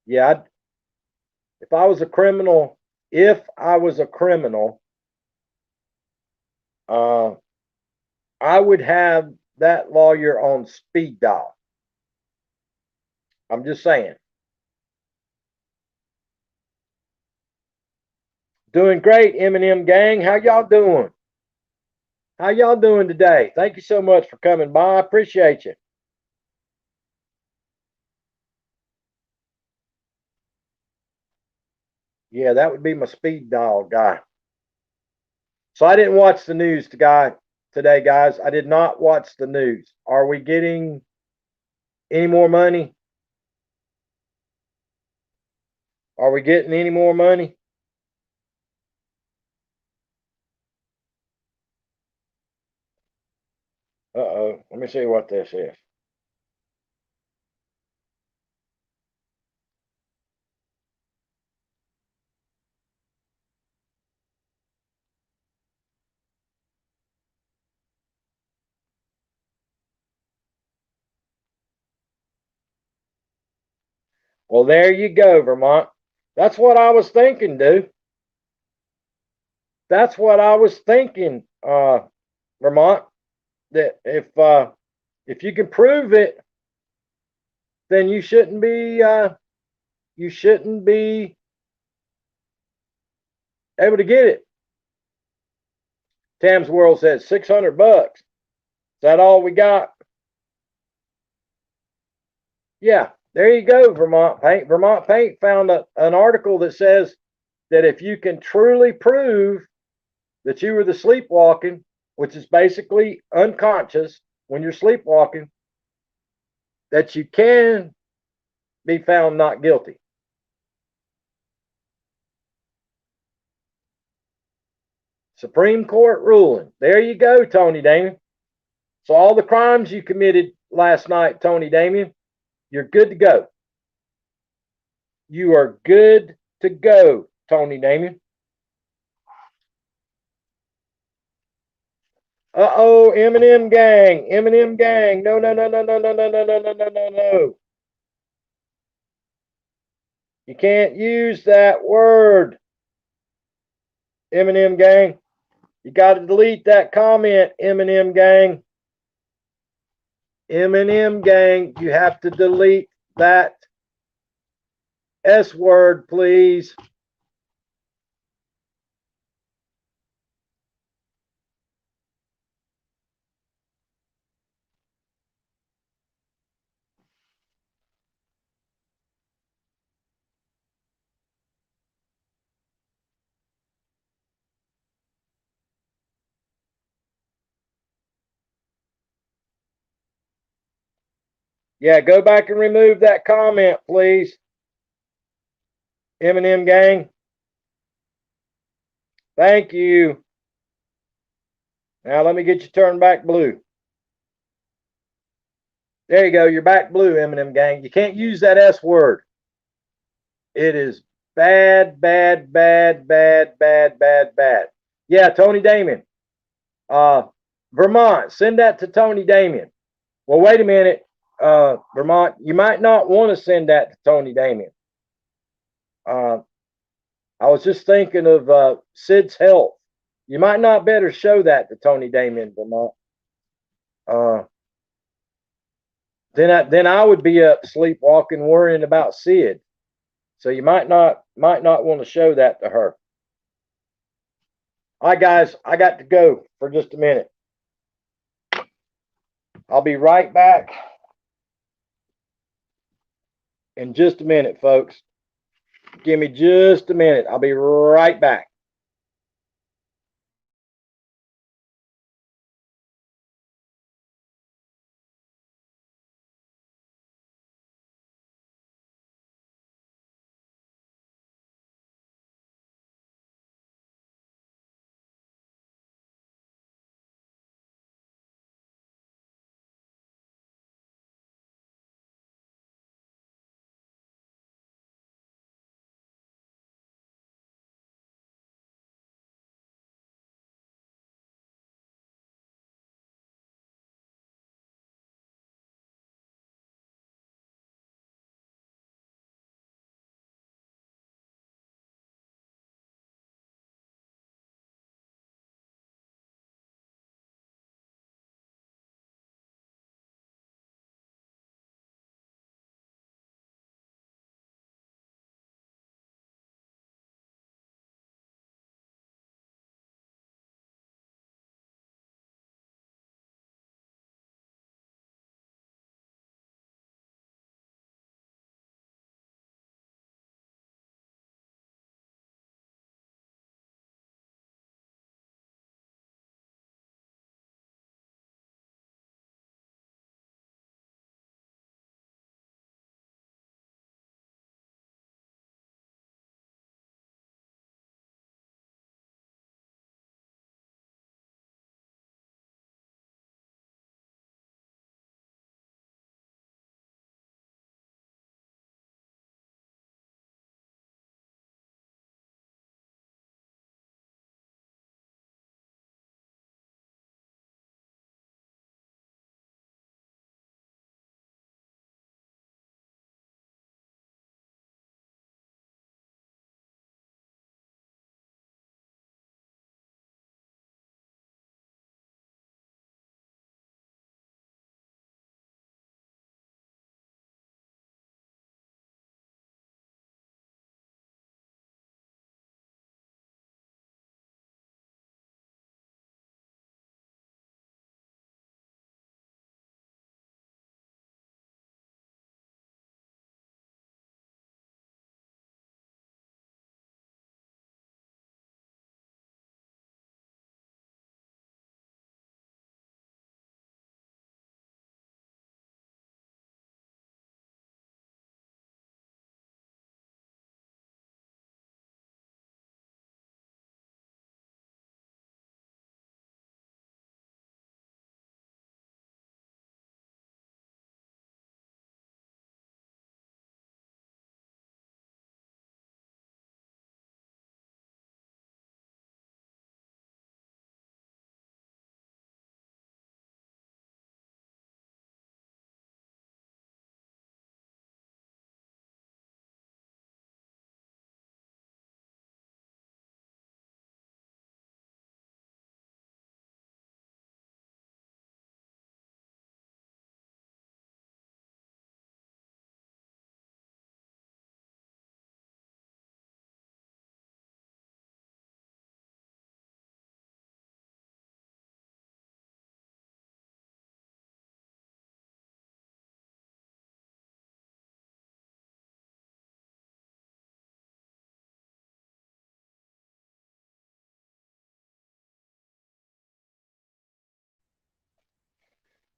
Yeah, if I was a criminal, if I was a criminal, uh, I would have that lawyer on speed dial. I'm just saying. Doing great, Eminem gang. How y'all doing? How y'all doing today? Thank you so much for coming by. I appreciate you. Yeah, that would be my speed dial guy. So I didn't watch the news today, guys. I did not watch the news. Are we getting any more money? Are we getting any more money? Uh-oh. Let me see what this is. Well, there you go, Vermont. That's what I was thinking, dude. That's what I was thinking, Vermont. That if you can prove it, then you shouldn't be able to get it. Tam's World says $600. Is that all we got? Yeah, there you go, Vermont Paint. Vermont Paint found an article that says that if you can truly prove that you were the sleepwalking, which is basically unconscious when you're sleepwalking, that you can be found not guilty. Supreme Court ruling. There you go, Tony Damien. So all the crimes you committed last night, Tony Damien, you're good to go. You are good to go, Tony Damien. Uh-oh, Eminem gang, Eminem gang. No, no, no, no, no, no, no, no, no, no, no, no, no. You can't use that word, Eminem gang. You got to delete that comment, Eminem gang. Eminem gang, you have to delete that S word, please. Yeah, go back and remove that comment, please. Eminem gang. Thank you. Now let me get you turned back blue. There you go. You're back blue, Eminem gang. You can't use that S word. It is bad, bad, bad, bad, bad, bad, bad. Yeah, Tony Damien. Uh, Vermont, send that to Tony Damien. Well, wait a minute, Vermont. You might not want to send that to Tony Damien. Uh, I was just thinking of Sid's health. You might not better show that to Tony Damien, Vermont. Uh, then I would be up sleepwalking, worrying about Sid. So you might not want to show that to her. All right, guys, I got to go for just a minute. I'll be right back in just a minute, folks. Give me just a minute. I'll be right back.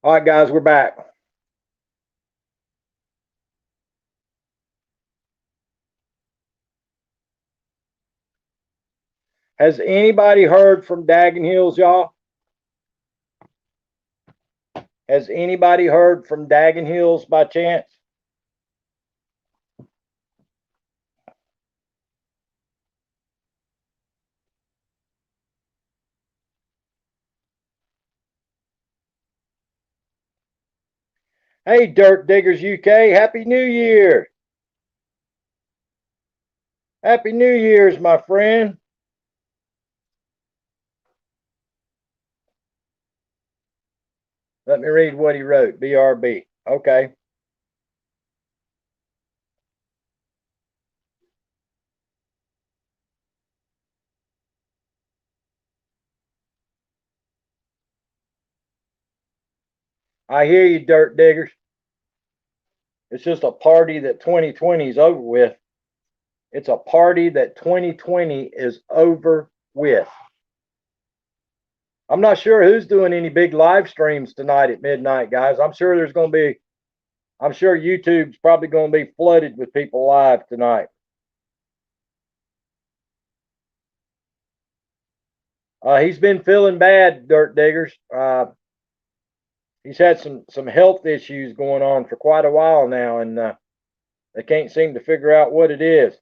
All right, guys, we're back. Has anybody heard from Daggin Hills, y'all? Has anybody heard from Daggin Hills by chance? Hey, Dirt Diggers UK, Happy New Year. Happy New Year's, my friend. Let me read what he wrote. BRB. Okay. I hear you, Dirt Diggers. It's just a party that 2020 is over with. It's a party that 2020 is over with. I'm not sure who's doing any big live streams tonight at midnight, guys. I'm sure YouTube's probably going to be flooded with people live tonight. He's been feeling bad, Dirt Diggers. He's had some health issues going on for quite a while now, and they can't seem to figure out what it is.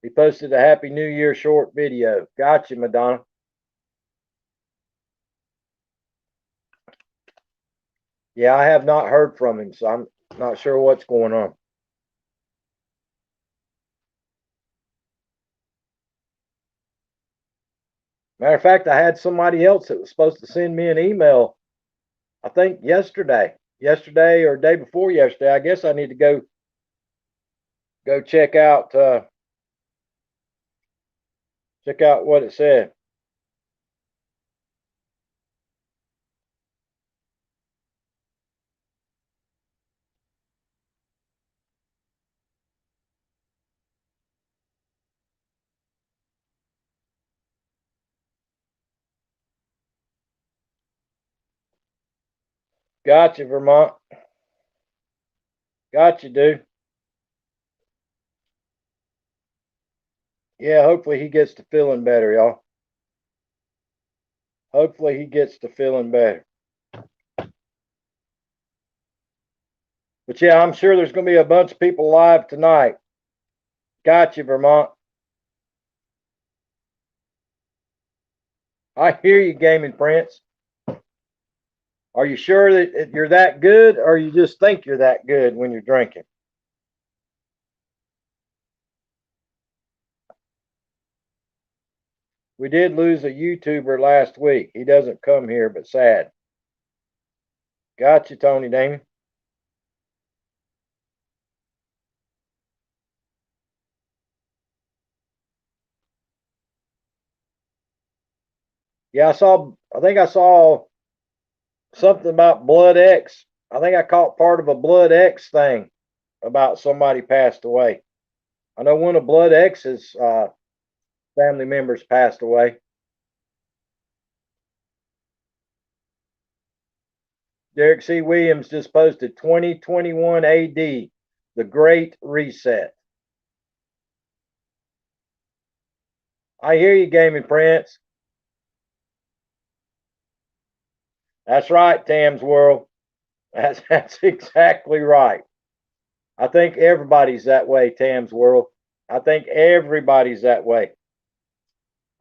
He posted a Happy New Year short video. Gotcha, Madonna. Yeah, I have not heard from him, so I'm not sure what's going on. Matter of fact, I had somebody else that was supposed to send me an email, I think yesterday or day before yesterday. I guess I need to go check out what it said. Gotcha, Vermont. Gotcha, dude. Yeah, hopefully he gets to feeling better, y'all. Hopefully he gets to feeling better. But yeah, I'm sure there's going to be a bunch of people live tonight. Gotcha, Vermont. I hear you, Gaming Prince. Are you sure that you're that good, or you just think you're that good when you're drinking? We did lose a YouTuber last week. He doesn't come here, but sad. Gotcha, Tony Damon. Yeah, I think I saw something about Blood X. I think I caught part of a Blood X thing about somebody passed away. I know one of Blood X's family members passed away. Derek C. Williams just posted 2021 AD, the Great Reset. I hear you, Gaming Prince. That's right, Tam's World. That's exactly right. I think everybody's that way, Tam's World. I think everybody's that way.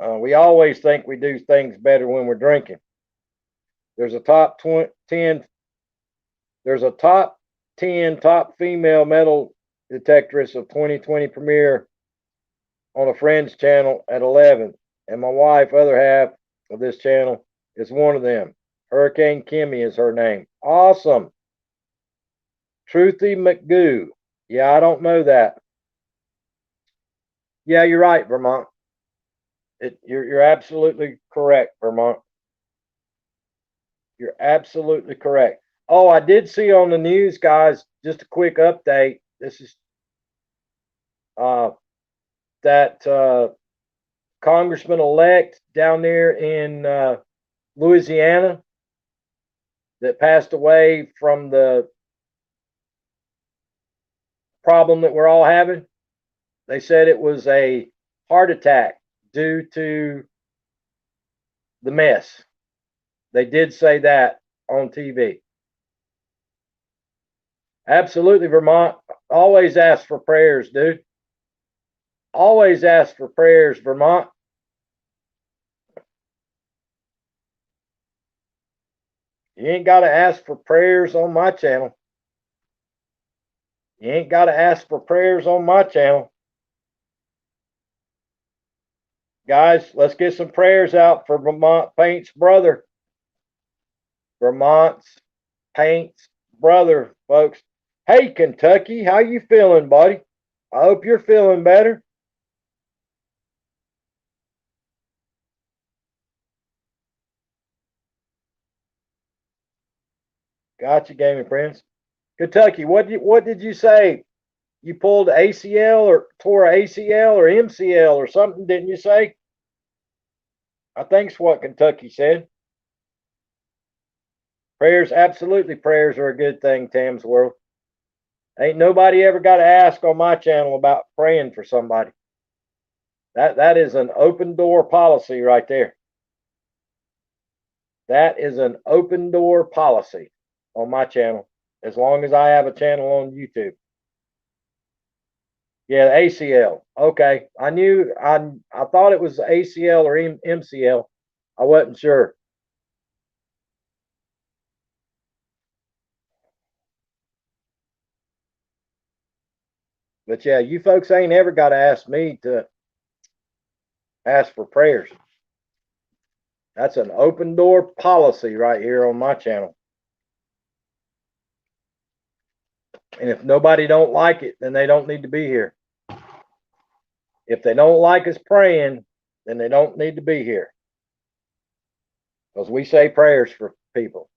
We always think we do things better when we're drinking. There's a top 10. There's a top 10 top female metal detectorists of 2020 premiere on a friend's channel at 11, and my wife, other half of this channel, is one of them. Hurricane Kimmy is her name. Awesome. Truthy McGoo. Yeah, I don't know that. Yeah, you're right, Vermont. You're absolutely correct, Vermont. You're absolutely correct. Oh, I did see on the news, guys. Just a quick update. This is uh, that congressman elect down there in Louisiana. that passed away from the problem that we're all having. They said it was a heart attack due to the mess. They did say that on TV. Absolutely, Vermont. Always ask for prayers, dude. Always ask for prayers, Vermont. You ain't got to ask for prayers on my channel. You ain't got to ask for prayers on my channel. Guys, let's get some prayers out for Vermont Paint's brother. Vermont's Paint's brother, folks. Hey, Kentucky, how you feeling, buddy? I hope you're feeling better. Gotcha, gaming friends. Kentucky, what did you say? You pulled ACL or tore ACL or MCL or something, didn't you say? I think's what Kentucky said. Prayers, absolutely, prayers are a good thing, Tam's World. Ain't nobody ever got to ask on my channel about praying for somebody. That is an open door policy right there. That is an open door policy on my channel, as long as I have a channel on YouTube. Yeah, ACL. Okay, I knew. I thought it was ACL or MCL. I wasn't sure. But yeah, you folks ain't ever got to ask me to ask for prayers. That's an open door policy right here on my channel. And if nobody don't like it, then they don't need to be here. If they don't like us praying, then they don't need to be here. Because we say prayers for people.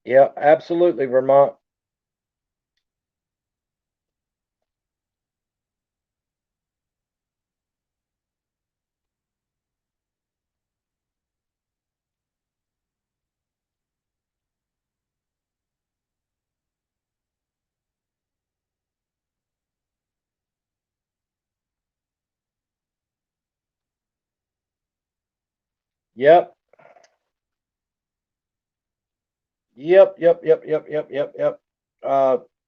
Yeah, absolutely, Vermont. Yep. Yep.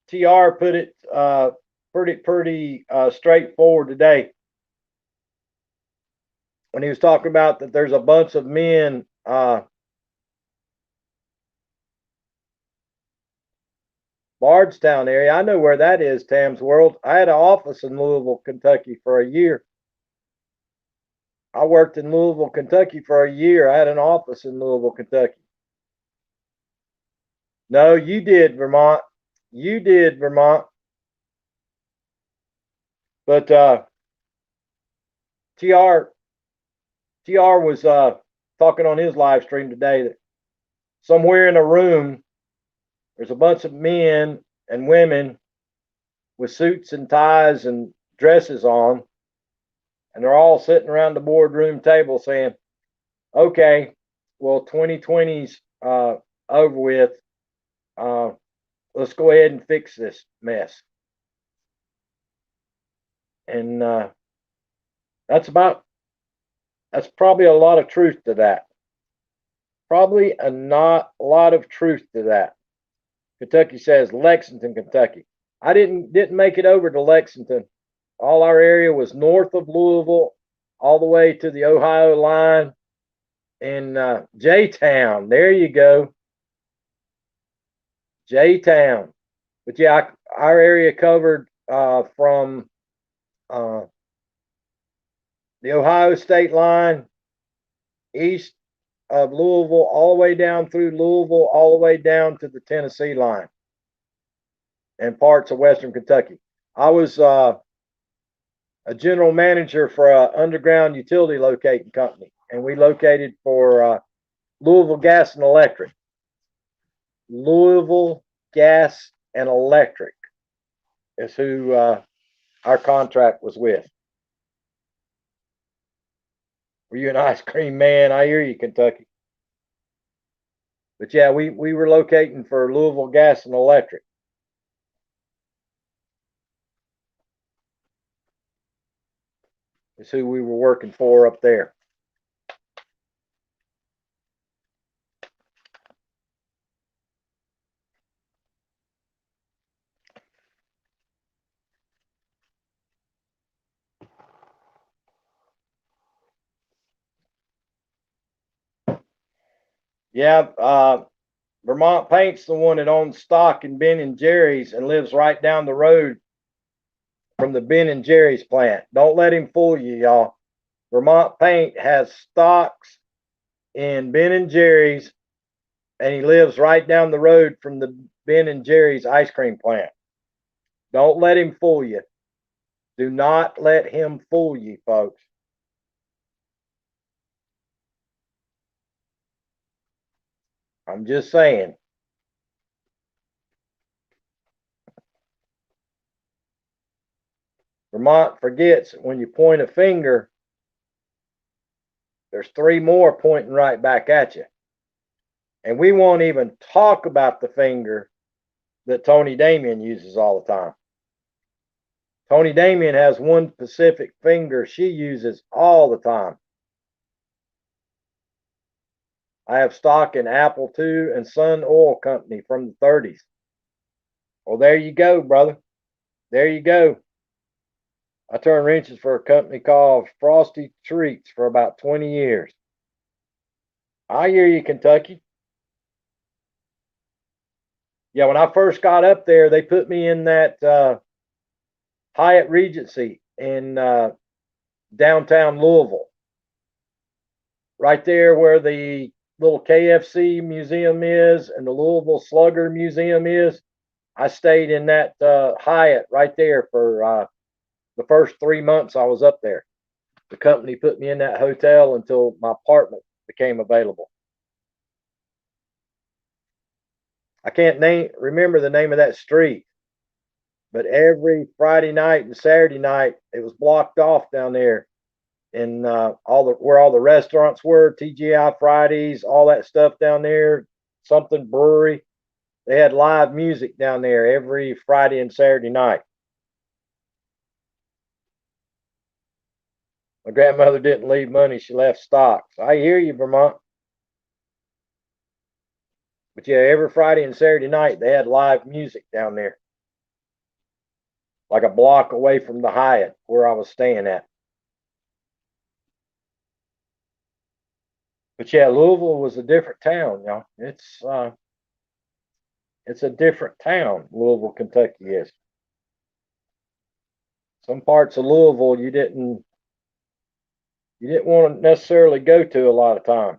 TR put it pretty straightforward today when he was talking about that there's a bunch of men Bardstown area. I know where that is, Tam's World. I had an office in Louisville, Kentucky for a year. I worked in Louisville, Kentucky for a year. I had an office in Louisville, Kentucky. No, you did, Vermont. You did, Vermont. But TR was talking on his live stream today that somewhere in a room there's a bunch of men and women with suits and ties and dresses on, and they're all sitting around the boardroom table saying, okay, well, 2020's over with. Let's go ahead and fix this mess. And that's probably a lot of truth to that. Probably a lot of truth to that. Kentucky says Lexington, Kentucky. I didn't make it over to Lexington. All our area was north of Louisville, all the way to the Ohio line in J-Town. There you go, J-Town. But yeah, our area covered from the Ohio state line, east of Louisville, all the way down through Louisville, all the way down to the Tennessee line and parts of Western Kentucky. I was a general manager for an underground utility locating company, and we located for Louisville Gas and Electric. Louisville Gas and Electric is who our contract was with. Were you an ice cream man? I hear you, Kentucky. But yeah, we were locating for Louisville Gas and Electric. Is who we were working for up there. Yeah, Vermont Paint's the one that owns stock in Ben and Jerry's and lives right down the road from the Ben and Jerry's plant. Don't let him fool you, y'all. Vermont Paint has stocks in Ben and Jerry's, and he lives right down the road from the Ben and Jerry's ice cream plant. Don't let him fool you. Do not let him fool you, folks. I'm just saying. Vermont forgets when you point a finger, there's three more pointing right back at you. And we won't even talk about the finger that Tony Damien uses all the time. Tony Damien has one specific finger she uses all the time. I have stock in Apple II and Sun Oil Company from the 30s. Well, there you go, brother. There you go. I turned wrenches for a company called Frosty Treats for about 20 years. I hear you, Kentucky. Yeah, when I first got up there, they put me in that Hyatt Regency in downtown Louisville, right there where the little KFC museum is and the Louisville Slugger Museum is. I stayed in that Hyatt right there for the first 3 months I was up there. The company put me in that hotel until my apartment became available. I can't remember the name of that street, but every Friday night and Saturday night it was blocked off down there, and where all the restaurants were, TGI Fridays, all that stuff down there, something brewery. They had live music down there every Friday and Saturday night. My grandmother didn't leave money; she left stocks. I hear you, Vermont. But yeah, every Friday and Saturday night they had live music down there, like a block away from the Hyatt where I was staying at. But yeah, Louisville was a different town, y'all. It's a different town. Louisville, Kentucky is. Some parts of Louisville you didn't want to necessarily go to a lot of times.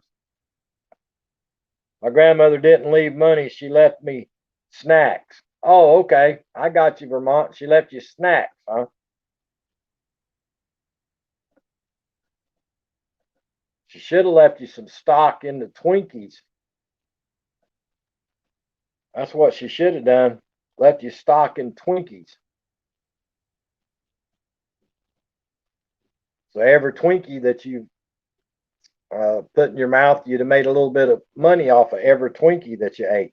My grandmother didn't leave money; she left me snacks. Oh, okay, I got you, Vermont. She left you snacks, huh? She should have left you some stock in the Twinkies. That's what she should have done. Left you stock in Twinkies. So every Twinkie that you put in your mouth, you'd have made a little bit of money off of every Twinkie that you ate.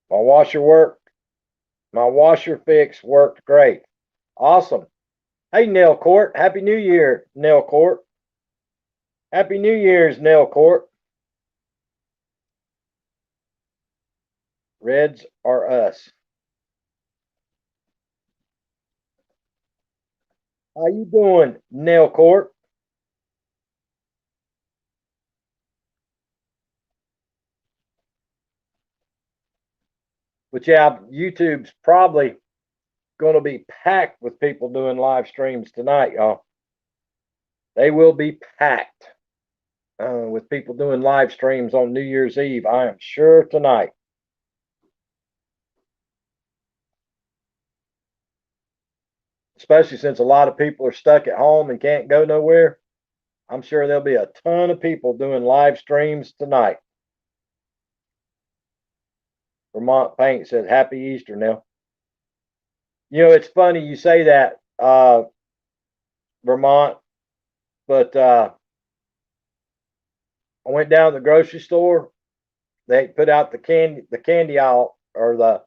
My washer worked. My washer fix worked great. Awesome. Hey, Nail Court. Happy New Year, Nail Court. Happy New Year's, Nail Court. Reds are us. How you doing, Nail Court? But yeah, YouTube's probably going to be packed with people doing live streams tonight, y'all. They will be packed with people doing live streams on New Year's Eve. I am sure tonight. Especially since a lot of people are stuck at home and can't go nowhere. I'm sure there'll be a ton of people doing live streams tonight. Vermont Paint says, Happy Easter now. You know, it's funny you say that, Vermont, but I went down to the grocery store. They put out the candy aisle, or the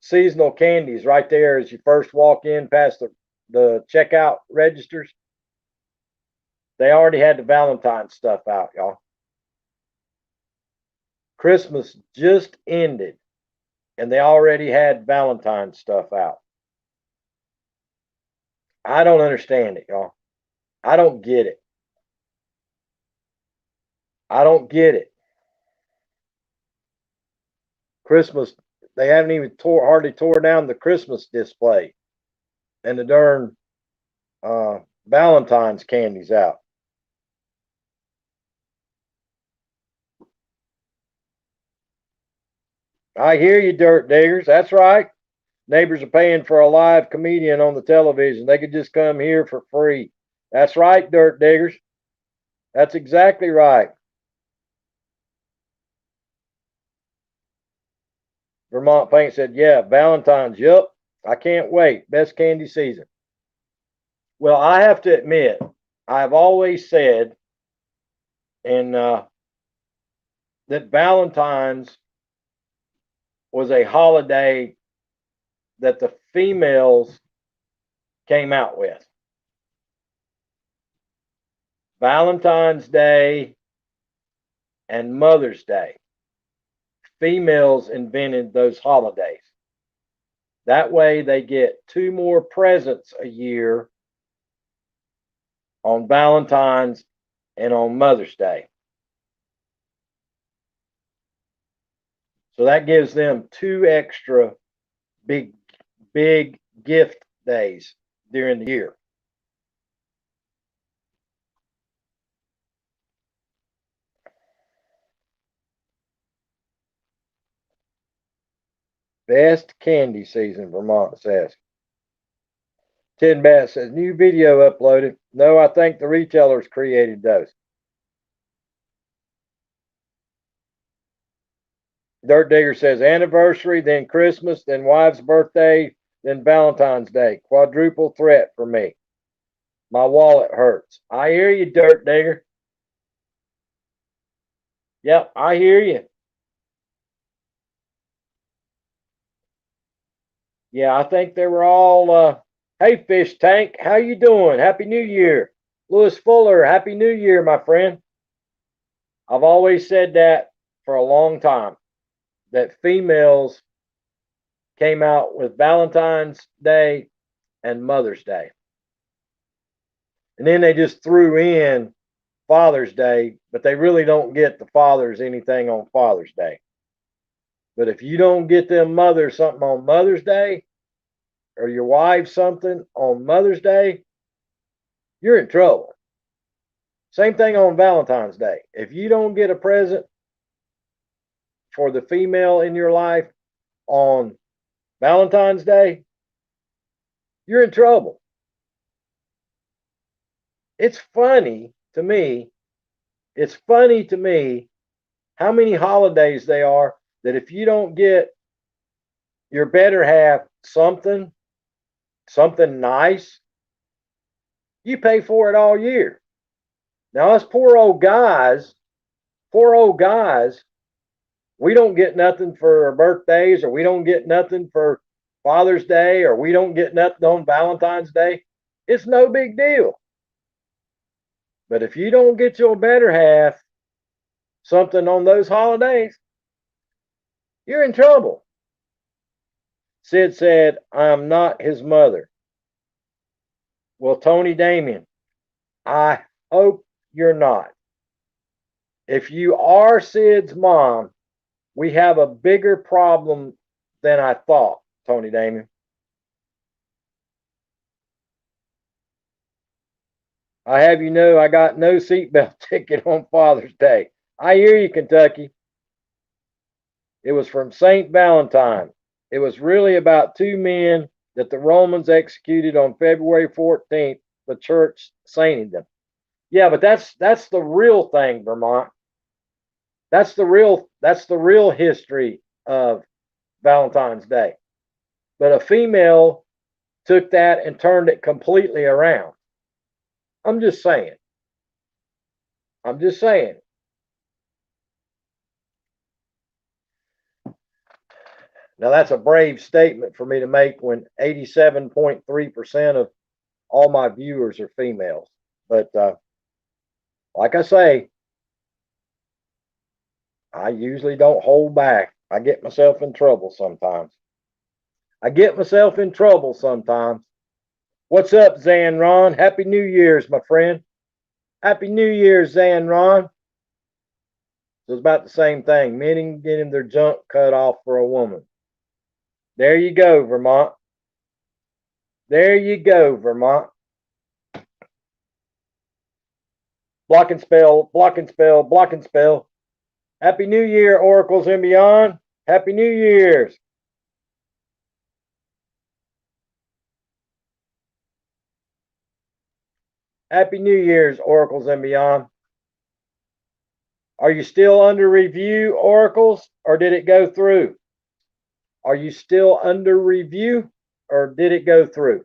seasonal candies right there as you first walk in past the checkout registers. They already had the Valentine's stuff out, y'all. Christmas just ended and they already had Valentine's stuff out. I don't understand it, y'all. I don't get it. I don't get it. Christmas, they haven't even hardly tore down the Christmas display, and the darn Valentine's candies out. I hear you, dirt diggers. That's right. Neighbors are paying for a live comedian on the television. They could just come here for free. That's right, dirt diggers. That's exactly right. Vermont Paint said, yeah, Valentine's. Yup. I can't wait. Best candy season. Well, I have to admit, I've always said and that Valentine's was a holiday that the females came out with. Valentine's Day and Mother's Day. Females invented those holidays. That way they get 2 more presents a year on Valentine's and on Mother's Day. So that gives them 2 extra big gift days during the year. Best candy season, Vermont says. Tin Bat says, new video uploaded. No, I think the retailers created those. Dirt Digger says, anniversary, then Christmas, then wife's birthday, then Valentine's Day. Quadruple threat for me. My wallet hurts. I hear you, Dirt Digger. Yep, I hear you. Yeah, I think they were all, hey, Fish Tank, how you doing? Happy New Year. Lewis Fuller, Happy New Year, my friend. I've always said that for a long time, that females came out with Valentine's Day and Mother's Day. And then they just threw in Father's Day, but they really don't get the fathers anything on Father's Day. But if you don't get them mothers something on Mother's Day, or your wife something on Mother's Day, you're in trouble. Same thing on Valentine's Day. If you don't get a present for the female in your life on Valentine's Day, you're in trouble. It's funny to me. It's funny to me how many holidays they are that if you don't get your better half something nice, you pay for it all year. Now us poor old guys, we don't get nothing for our birthdays, or we don't get nothing for Father's Day, or we don't get nothing on Valentine's Day. It's no big deal. But if you don't get your better half something on those holidays, you're in trouble. Sid said, I'm not his mother. Well, Tony Damien, I hope you're not. If you are Sid's mom, we have a bigger problem than I thought, Tony Damien. I have you know I got no seatbelt ticket on Father's Day. I hear you, Kentucky. It was from St. Valentine. It was really about 2 men that the Romans executed on February 14th, the church sainted them. Yeah, but that's the real thing, Vermont. That's the real history of Valentine's Day. But a female took that and turned it completely around. I'm just saying. I'm just saying. Now that's a brave statement for me to make when 87.3% of all my viewers are females. But like I say, I usually don't hold back. I get myself in trouble sometimes. I get myself in trouble sometimes. What's up, Zan Ron? Happy New Year's, my friend. Happy New Year's, Zan Ron. So it's about the same thing. Men getting their junk cut off for a woman. There you go, Vermont. There you go, Vermont. Block and spell, block and spell, block and spell. Happy New Year, Oracles and beyond. Happy New Year's. Happy New Year's, Oracles and beyond. Are you still under review, Oracles, or did it go through? Are you still under review, or did it go through?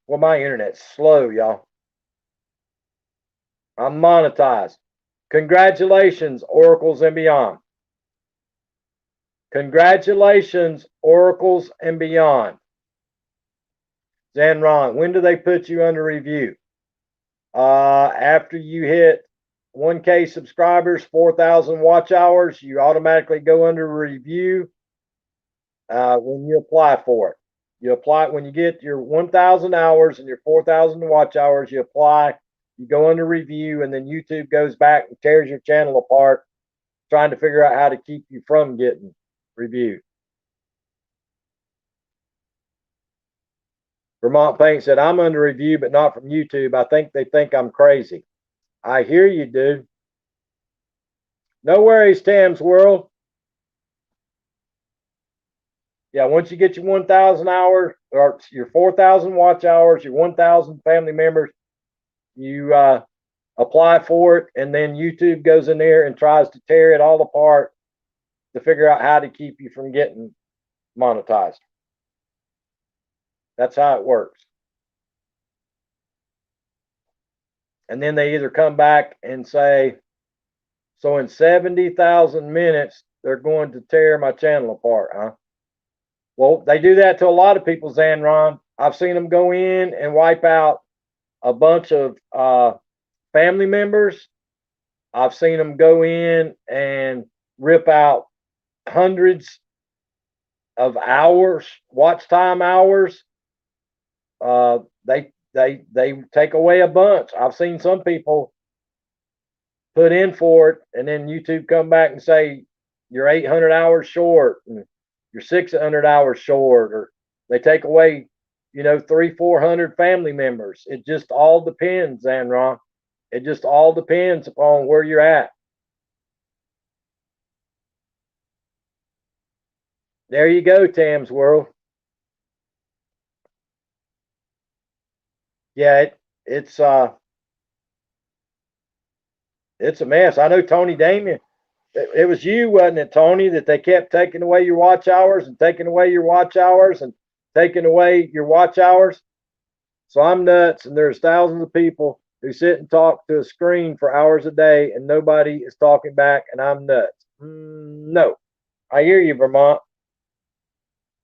Well, my internet's slow, y'all. I'm monetized. Congratulations, Oracles and beyond. Congratulations, Oracles and beyond. Zanron, when do they put you under review? After you hit 1K subscribers, 4,000 watch hours, you automatically go under review when you apply for it. You apply when you get your 1,000 hours and your 4,000 watch hours, you apply, you go under review, and then YouTube goes back and tears your channel apart, trying to figure out how to keep you from getting reviewed. Vermont Paint said, I'm under review, but not from YouTube. I think they think I'm crazy. I hear you, dude. No worries, Tam's World. Yeah, once you get your 1,000 hours or your 4,000 watch hours, your 1,000 family members, you apply for it, and then YouTube goes in there and tries to tear it all apart to figure out how to keep you from getting monetized. That's how it works. And then they either come back and say, so in 70,000 minutes, they're going to tear my channel apart, huh? Well, they do that to a lot of people, Zanron. I've seen them go in and wipe out a bunch of family members. I've seen them go in and rip out hundreds of hours, watch time hours. They take away a bunch. I've seen some people put in for it, and then YouTube come back and say you're 800 hours short, and you're 600 hours short, or they take away, 300-400 family members. It just all depends, Zanron. It just all depends upon where you're at. There you go, Tam's World. Yeah, it's it's a mess. I know Tony Damien. It was you, wasn't it, Tony, that they kept taking away your watch hours and taking away your watch hours and taking away your watch hours. So I'm nuts, and there's thousands of people who sit and talk to a screen for hours a day, and nobody is talking back, and I'm nuts. No, I hear you, Vermont.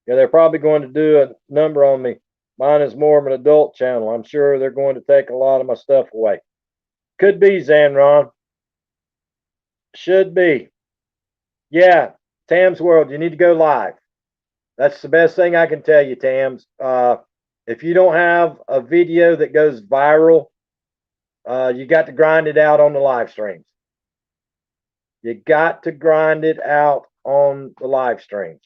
Yeah, they're probably going to do a number on me. Mine is more of an adult channel. I'm sure they're going to take a lot of my stuff away. Could be, Zanron. Should be. Yeah, Tam's World, you need to go live. That's the best thing I can tell you, Tams. If you don't have a video that goes viral, you got to grind it out on the live streams. You got to grind it out on the live streams.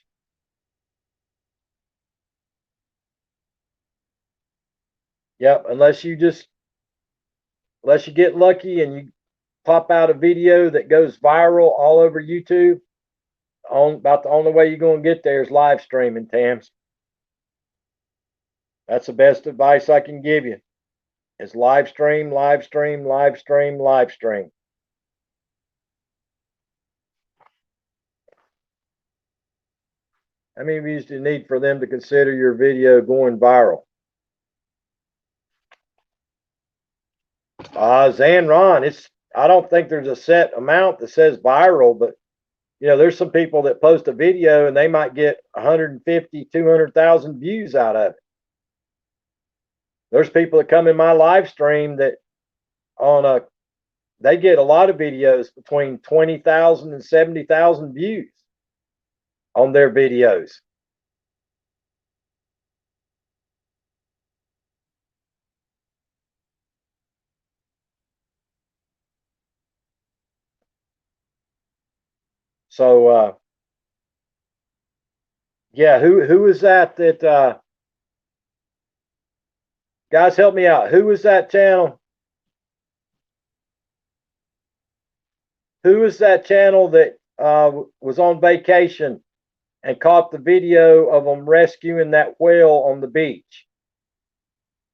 Yep, unless you get lucky and you pop out a video that goes viral all over YouTube, about the only way you're going to get there is live streaming, Tams. That's the best advice I can give you. Is live stream, live stream, live stream, live stream. How many views do you need for them to consider your video going viral? Zan Ron, I don't think there's a set amount that says viral, but there's some people that post a video and they might get 150, 200,000 views out of it. There's people that come in my live stream that they get a lot of videos between 20,000 and 70,000 views on their videos. So yeah, who is that guys, help me out. Who is that channel? Who is that channel that was on vacation and caught the video of them rescuing that whale on the beach?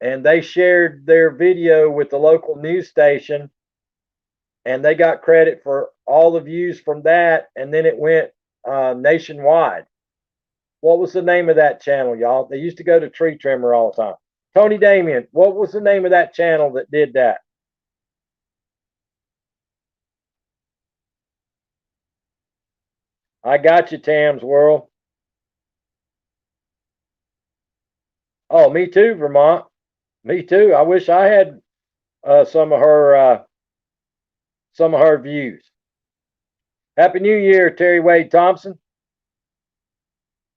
And they shared their video with the local news station, and they got credit for all the views from that, and then it went nationwide. What was the name of that channel, y'all? They used to go to Tree Trimmer all the time. Tony Damien, what was the name of that channel that did that? I got you, Tam's World. Oh, me too, Vermont. Me too. I wish I had some of her views. Happy New Year, Terry Wade Thompson.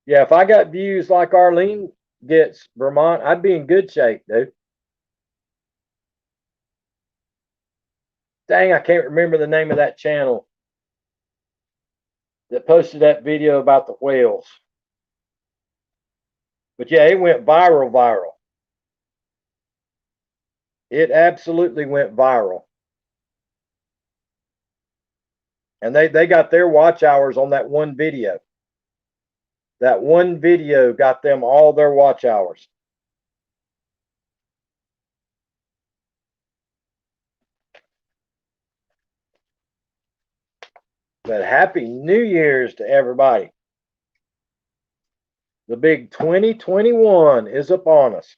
Yeah, if I got views like Arlene gets, Vermont, I'd be in good shape, dude. Dang, I can't remember the name of that channel that posted that video about the whales. But yeah, it went viral. It absolutely went viral. And they got their watch hours on that one video. That one video got them all their watch hours. But happy New Year's to everybody. The big 2021 is upon us.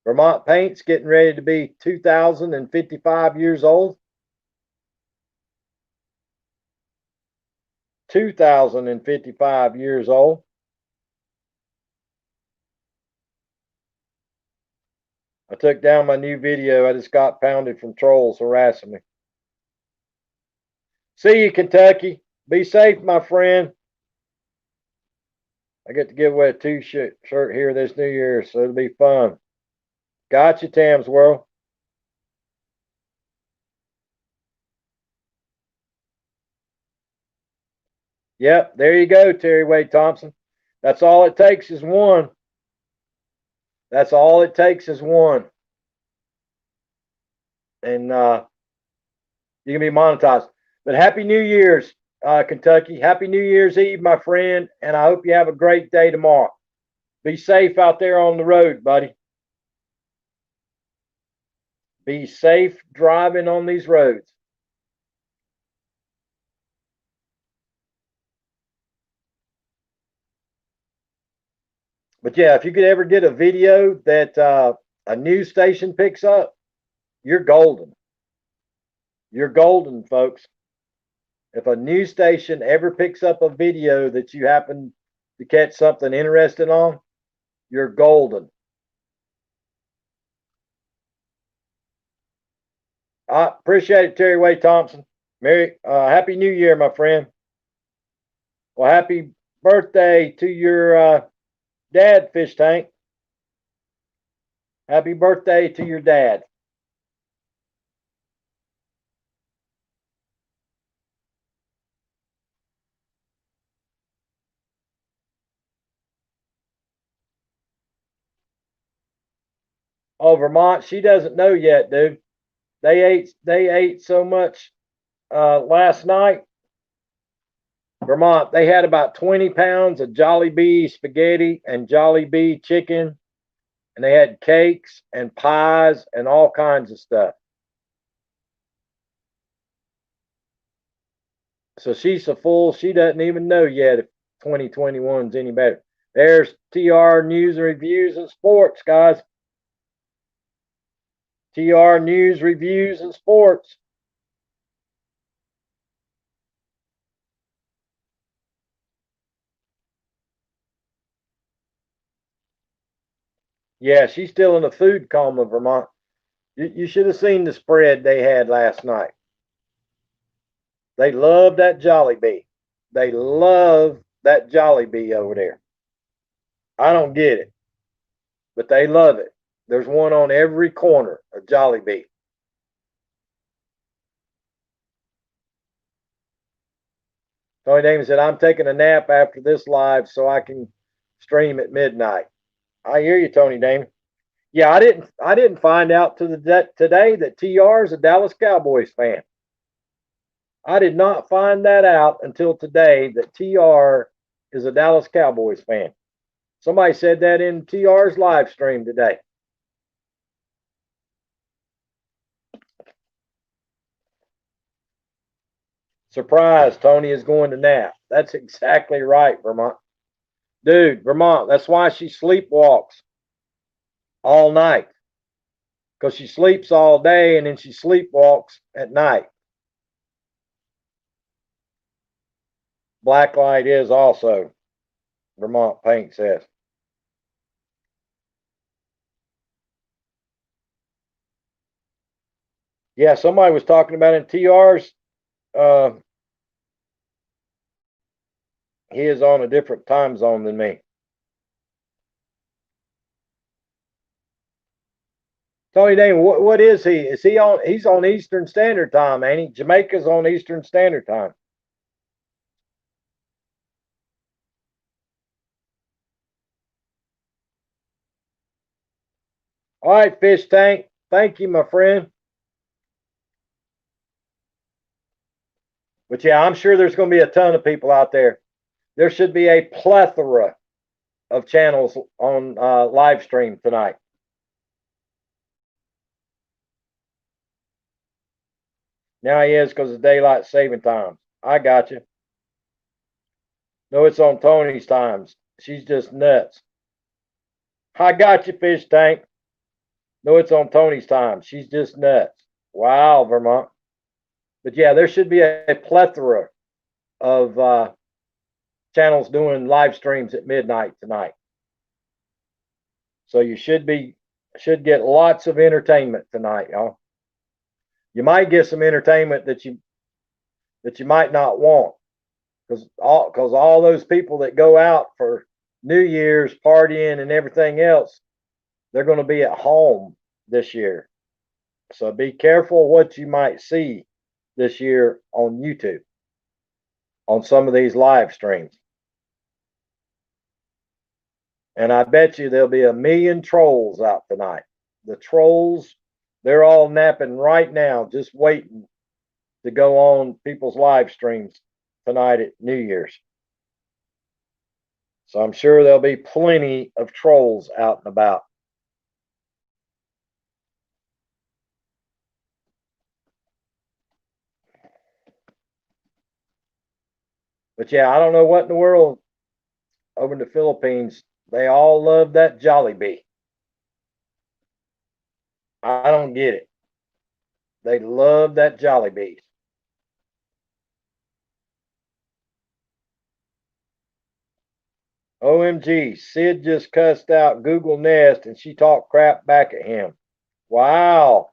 Vermont Paint's getting ready to be 2,055 years old. 2,055 years old. I took down my new video. I just got pounded from trolls harassing me. See you, Kentucky. Be safe, my friend. I get to give away a t-shirt here this New Year, so it'll be fun. Gotcha, Tam's World. Yep, there you go, Terry Wade Thompson. That's all it takes is one. That's all it takes is one. And you can be monetized. But happy New Year's, Kentucky. Happy New Year's Eve, my friend. And I hope you have a great day tomorrow. Be safe out there on the road, buddy. Be safe driving on these roads. But yeah, if you could ever get a video that a news station picks up, you're golden. You're golden, folks. If a news station ever picks up a video that you happen to catch something interesting on, you're golden. I appreciate it, Terry Wade Thompson. Happy New Year, my friend. Well, happy birthday to your dad, Fish Tank. Happy birthday to your dad. Oh, Vermont, she doesn't know yet, dude. They ate so much last night. Vermont, they had about 20 pounds of Jollibee spaghetti and Jollibee chicken, and they had cakes and pies and all kinds of stuff. So she's so full, she doesn't even know yet if 2021 is any better. There's TR News and Reviews and Sports, guys. TR News, Reviews, and Sports. Yeah, she's still in a food coma, Vermont. You should have seen the spread they had last night. They love that Jollibee. They love that Jollibee over there. I don't get it, but they love it. There's one on every corner of Jollibee. Tony Damon said, I'm taking a nap after this live so I can stream at midnight. I hear you, Tony Damon. Yeah, I didn't find out to today that TR is a Dallas Cowboys fan. I did not find that out until today that TR is a Dallas Cowboys fan. Somebody said that in TR's live stream today. Surprise, Tony is going to nap. That's exactly right, Vermont. Dude, Vermont, that's why she sleepwalks all night. Because she sleeps all day and then she sleepwalks at night. Blacklight is also, Vermont Paint says. Yeah, somebody was talking about in TR's. Uh, he is on a different time zone than me. Tony Dane, what is he? Is he on? He's on Eastern Standard Time, ain't he? Jamaica's on Eastern Standard Time. All right, Fish Tank. Thank you, my friend. But yeah, I'm sure there's going to be a ton of people out there. There should be a plethora of channels on live stream tonight. Now he is because of daylight saving time. I got you. No, it's on Tony's times. She's just nuts. I got you, Fish Tank. No, it's on Tony's time. She's just nuts. Wow, Vermont. But yeah, there should be a plethora of channels doing live streams at midnight tonight. So you should get lots of entertainment tonight, y'all. You might get some entertainment that you might not want because all those people that go out for New Year's partying and everything else, they're going to be at home this year. So be careful what you might see this year on YouTube on some of these live streams. And I bet you there'll be a million trolls out tonight. The trolls, they're all napping right now, just waiting to go on people's live streams tonight at New Year's. So I'm sure there'll be plenty of trolls out and about. But yeah, I don't know what in the world over in the Philippines. They all love that Jollibee. I don't get it. They love that Jollibee. OMG, Sid just cussed out Google Nest and she talked crap back at him. Wow.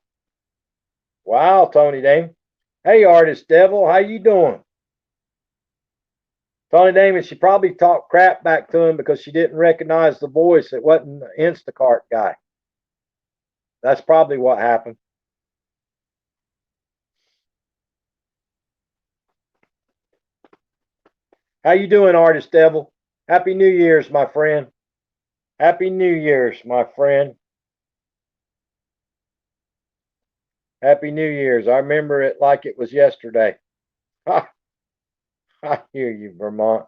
Wow, Tony Damon. Hey, Artist Devil, how you doing? Tony Damon, she probably talked crap back to him because she didn't recognize the voice. It wasn't the Instacart guy. That's probably what happened. How you doing, Artist Devil? Happy New Year's, my friend. Happy New Year's, my friend. Happy New Year's. I remember it like it was yesterday. Ha! I hear you, Vermont.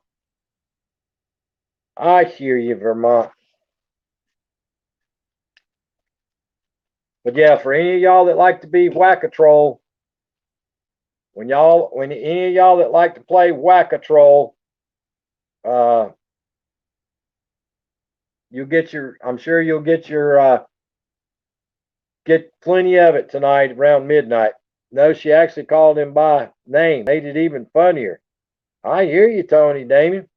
I hear you, Vermont. But yeah, for any of y'all that like to be whack-a-troll, when any of y'all that like to play whack-a-troll, uh, I'm sure you'll get plenty of it tonight around midnight. No, she actually called him by name, made it even funnier. I hear you, Tony Damien.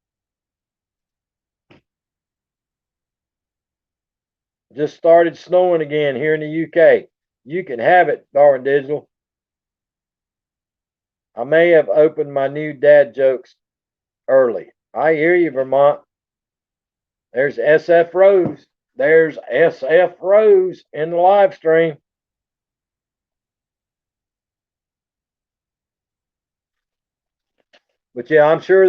Just started snowing again here in the UK. You can have it, Darwin Digital. I may have opened my new dad jokes early. I hear you, Vermont. There's SF Rose. There's SF Rose in the live stream. But yeah, I'm sure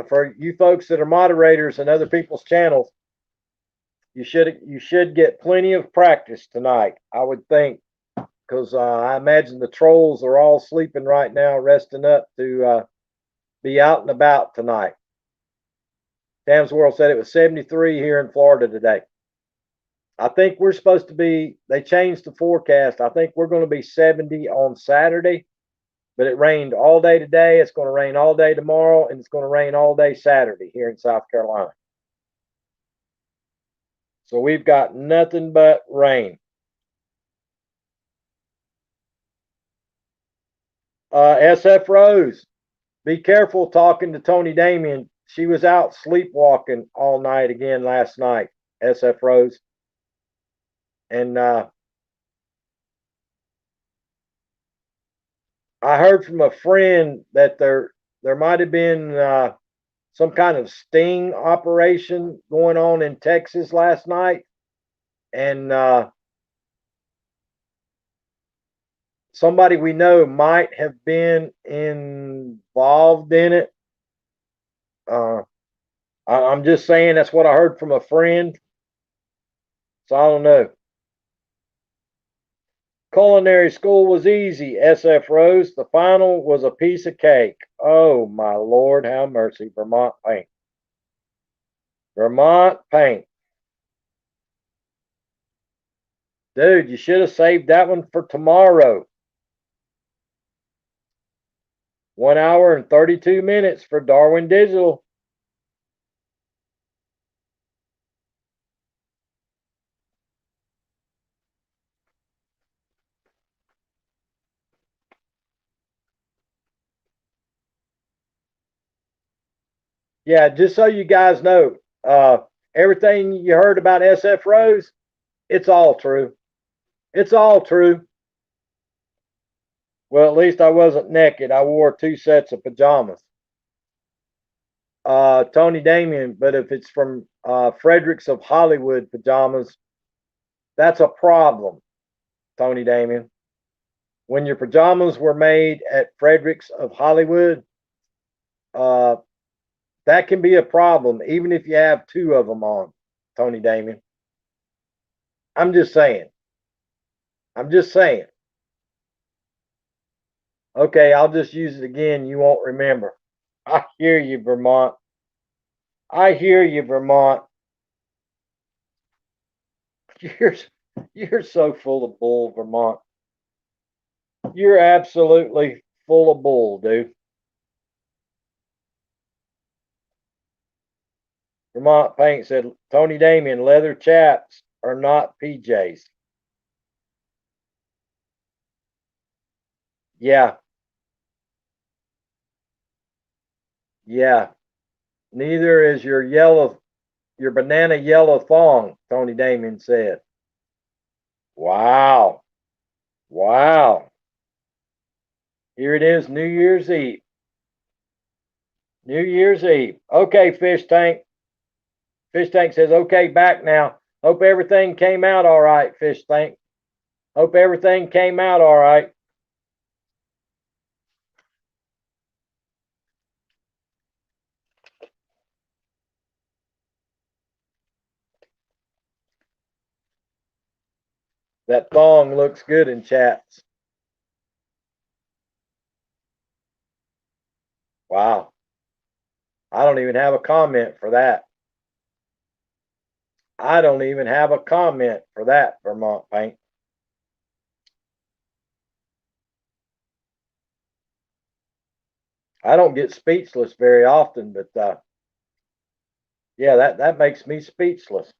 for you folks that are moderators and other people's channels, you should get plenty of practice tonight. I would think, because I imagine the trolls are all sleeping right now, resting up to be out and about tonight. Sam's World said it was 73 here in Florida today. I think we're supposed to be, they changed the forecast. I think we're going to be 70 on Saturday, but it rained all day today. It's going to rain all day tomorrow, and it's going to rain all day Saturday here in South Carolina. So we've got nothing but rain. SF Rose, be careful talking to Tony Damien. She was out sleepwalking all night again last night, SF Rose. And I heard from a friend that there might have been some kind of sting operation going on in Texas last night, and somebody we know might have been involved in it. I'm just saying that's what I heard from a friend, so I don't know. Culinary school was easy, SF Rose. The final was a piece of cake. Oh my Lord, have mercy. Vermont paint. Vermont paint. Dude, you should have saved that one for tomorrow. 1 hour and 32 minutes for Darwin Digital. Yeah, just so you guys know, everything you heard about SF Rose, it's all true. It's all true. Well, at least I wasn't naked. I wore 2 sets of pajamas. Tony Damien, but if it's from Fredericks of Hollywood pajamas, that's a problem, Tony Damien. When your pajamas were made at Fredericks of Hollywood, uh, that can be a problem, even if you have 2 of them on, Tony Damien. I'm just saying. I'm just saying. Okay, I'll just use it again. You won't remember. I hear you, Vermont. I hear you, Vermont. You're you're so full of bull, Vermont. You're absolutely full of bull, dude. Vermont Paint said Tony Damien, leather chaps are not PJs. Yeah. Yeah. Neither is your banana yellow thong, Tony Damien said. Wow. Wow. Here it is, New Year's Eve. New Year's Eve. Okay, Fish Tank. Fish Tank says, okay, back now. Hope everything came out all right, Fish Tank. Hope everything came out all right. That thong looks good in chats. Wow. I don't even have a comment for that. I don't even have a comment for that, Vermont Paint. I don't get speechless very often, but yeah, that makes me speechless.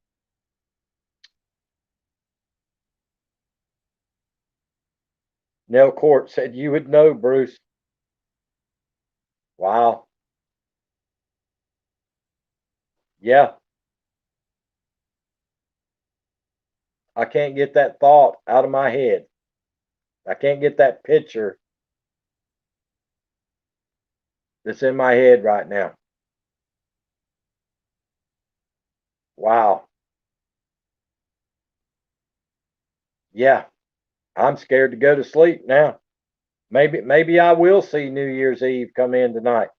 Nell Court said you would know, Bruce. Wow. Yeah. I can't get that thought out of my head. I can't get that picture that's in my head right now. Wow. Yeah. I'm scared to go to sleep now. Maybe I will see New Year's Eve come in tonight.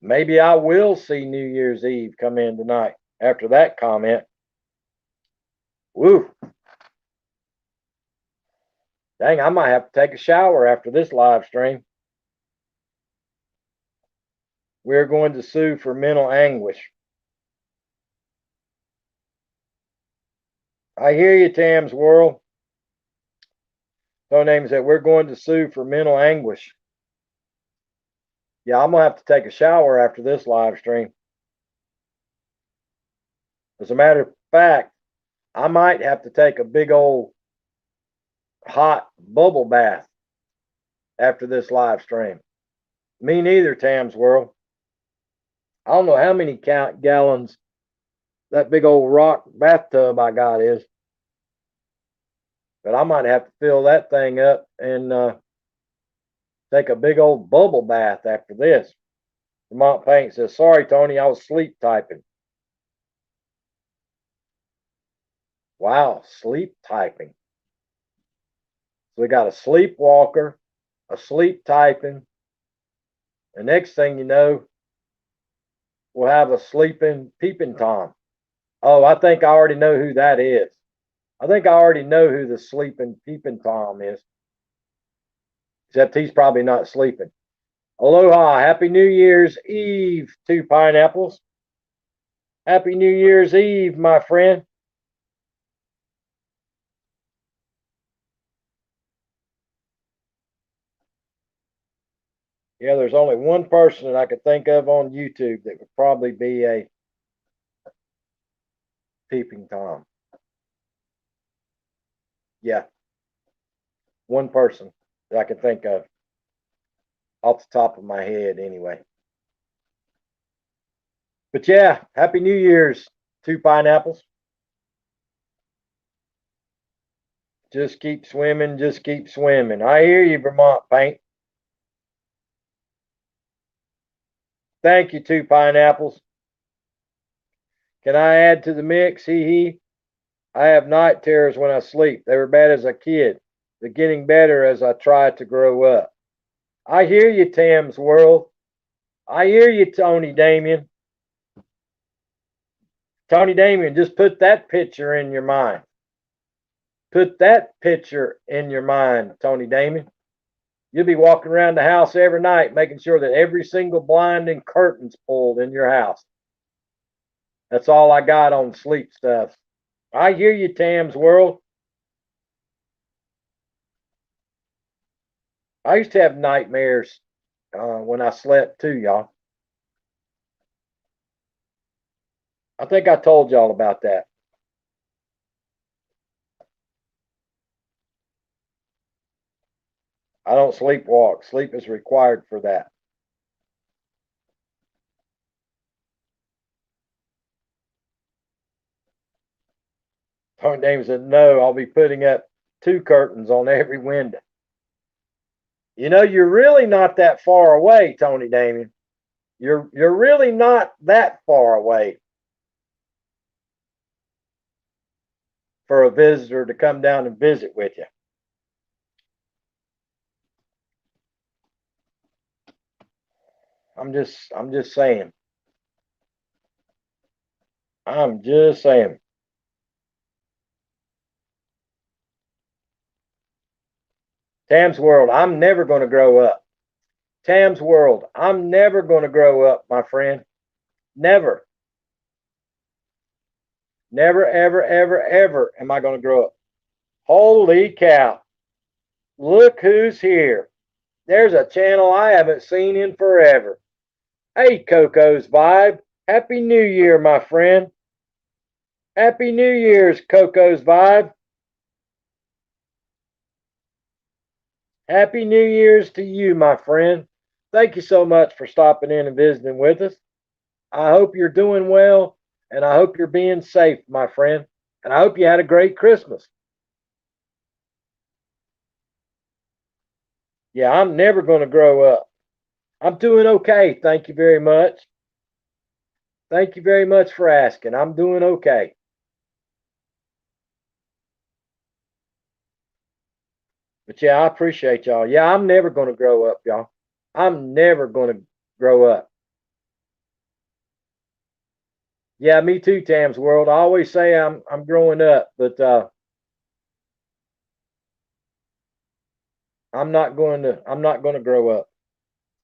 Maybe I will see New Year's Eve come in tonight after that comment. Woo. Dang, I might have to take a shower after this live stream. We're going to sue for mental anguish. I hear you, Tam's World. No name said we're going to sue for mental anguish. Yeah, I'm gonna have to take a shower after this live stream. As a matter of fact, I might have to take a big old hot bubble bath after this live stream. Me neither, Tam's World. I don't know how many gallons that big old rock bathtub I got is, but I might have to fill that thing up and take a big old bubble bath after this. Vermont Paint says, sorry, Tony, I was sleep typing. Wow, sleep typing. So we got a sleepwalker, a sleep typing. The next thing you know, we'll have a sleeping peeping Tom. Oh, I think I already know who that is. I think I already know who the sleeping peeping Tom is. Except he's probably not sleeping. Aloha, happy New Year's Eve, 2 pineapples. Happy New Year's Eve, my friend. Yeah, there's only one person that I could think of on YouTube that would probably be a peeping Tom. Yeah, one person that I could think of off the top of my head, anyway. But yeah, happy New Year's, 2 pineapples. Just keep swimming, just keep swimming. I hear you, Vermont Paint. Thank you, 2 pineapples. Can I add to the mix? Hee. I have night terrors when I sleep. They were bad as a kid. They're getting better as I try to grow up. I hear you, Tam's World. I hear you, Tony Damien. Tony Damien, just put that picture in your mind. Put that picture in your mind, Tony Damien. You'll be walking around the house every night making sure that every single blind and curtain's pulled in your house. That's all I got on sleep stuff. I hear you, Tam's World. I used to have nightmares when I slept too, y'all. I think I told y'all about that. I don't sleepwalk. Sleep is required for that. Tony Damien said, no, I'll be putting up 2 curtains on every window. You know, you're really not that far away, Tony Damien. You're really not that far away for a visitor to come down and visit with you. I'm just saying. I'm just saying. Tam's World, I'm never going to grow up. Tam's World. I'm never going to grow up, my friend. Never. Never, ever, ever, ever am I going to grow up. Holy cow. Look who's here. There's a channel I haven't seen in forever. Hey, Coco's Vibe. Happy New Year, my friend. Happy New Year's, Coco's Vibe. Happy New Year's to you, my friend. Thank you so much for stopping in and visiting with us. I hope you're doing well, and I hope you're being safe, my friend. And I hope you had a great Christmas. Yeah, I'm never going to grow up. I'm doing okay. Thank you very much. Thank you very much for asking. I'm doing okay. But yeah, I appreciate y'all. Yeah, I'm never going to grow up, y'all. I'm never going to grow up. Yeah, me too, Tam's World. I always say I'm growing up, but I'm not going to grow up.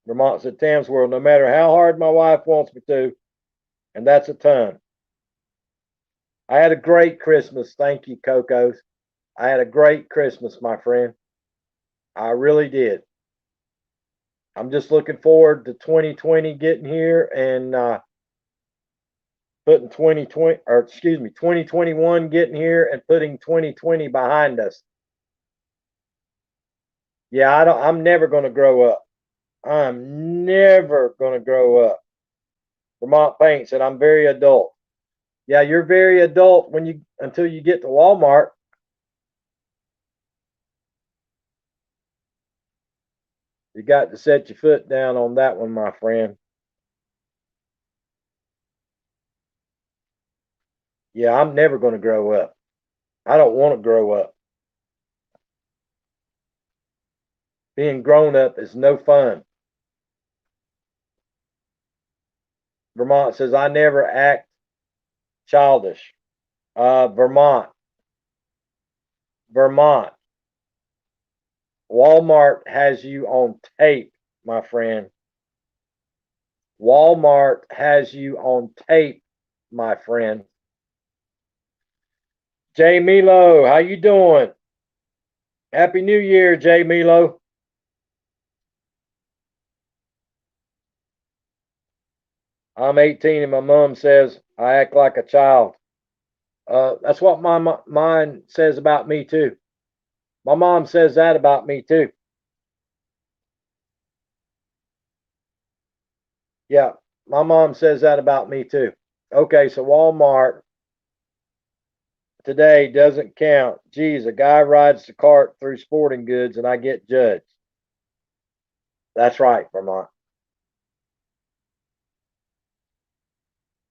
Vermont said Tam's World, no matter how hard my wife wants me to, and that's a ton. I had a great Christmas. Thank you, Cocos. I had a great Christmas, my friend. I really did. I'm just looking forward to 2020 getting here and putting 2020, or excuse me, 2021 getting here and putting 2020 behind us. Yeah, I'm never going to grow up. I'm never going to grow up. Vermont Paint said I'm very adult. Yeah, you're very adult when you until you get to Walmart. You got to set your foot down on that one, my friend. Yeah, I'm never going to grow up. I don't want to grow up. Being grown up is no fun. Vermont says I never act childish. Vermont, Vermont. Walmart has you on tape, my friend. Walmart has you on tape, my friend. Jay Milo, how you doing? Happy New Year, Jay Milo. I'm 18 and my mom says I act like a child. That's what my mine says about me too. My mom says that about me too. Yeah, my mom says that about me too. Okay, so Walmart today doesn't count. Geez, a guy rides the cart through sporting goods and I get judged. That's right, Vermont.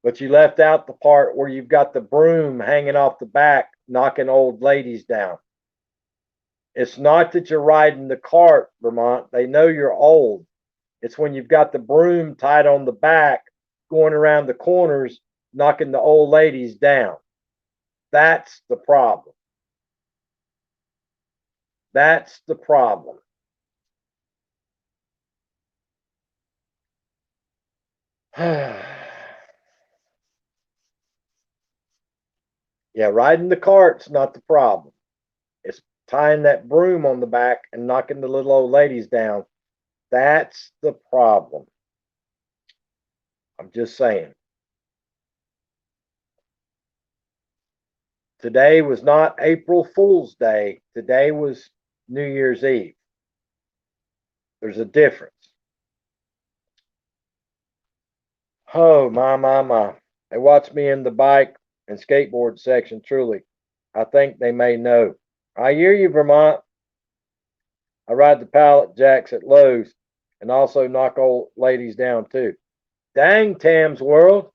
But you left out the part where you've got the broom hanging off the back, knocking old ladies down. It's not that you're riding the cart, Vermont. They know you're old. It's when you've got the broom tied on the back, going around the corners, knocking the old ladies down. That's the problem. That's the problem. Yeah, riding the cart's not the problem. It's tying that broom on the back and knocking the little old ladies down. That's the problem. I'm just saying. Today was not April Fool's Day. Today was New Year's Eve. There's a difference. Oh, my. They watch me in the bike and skateboard section, truly. I think they may know. I hear you, Vermont. I ride the pallet jacks at Lowe's and also knock old ladies down, too. Dang, Tam's World.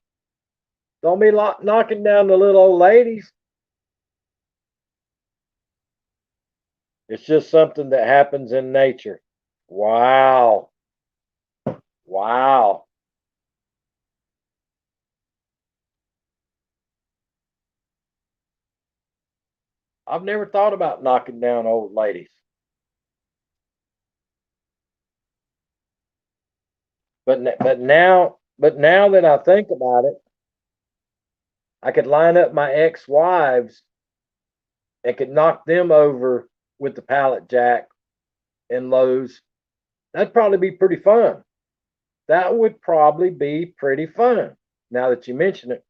Don't be knocking down the little old ladies. It's just something that happens in nature. Wow. Wow. I've never thought about knocking down old ladies. But now that I think about it, I could line up my ex-wives and could knock them over with the pallet jack and Lowe's. That'd probably be pretty fun. That would probably be pretty fun. Now that you mention it.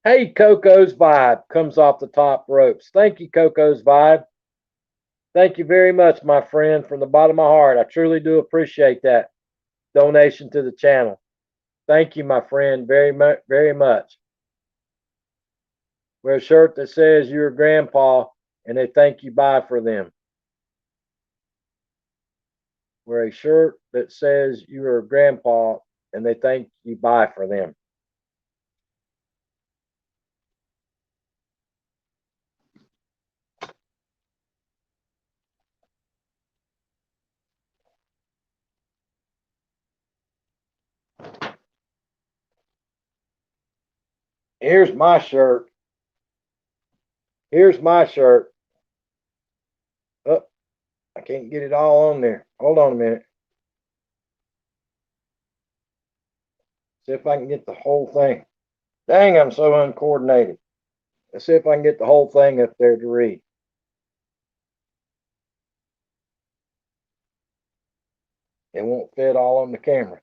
Hey, Coco's Vibe comes off the top ropes. Thank you, Coco's Vibe. Thank you very much, my friend, from the bottom of my heart. I truly do appreciate that donation to the channel. Thank you, my friend, very much, very much. Wear a shirt that says you're grandpa and they thank you bye for them. Wear a shirt that says you are grandpa and they thank you bye for them. Here's my shirt. Here's my shirt. Oh, I can't get it all on there. Hold on a minute. See if I can get the whole thing. Dang, I'm so uncoordinated. Let's see if I can get the whole thing up there to read. It won't fit all on the camera.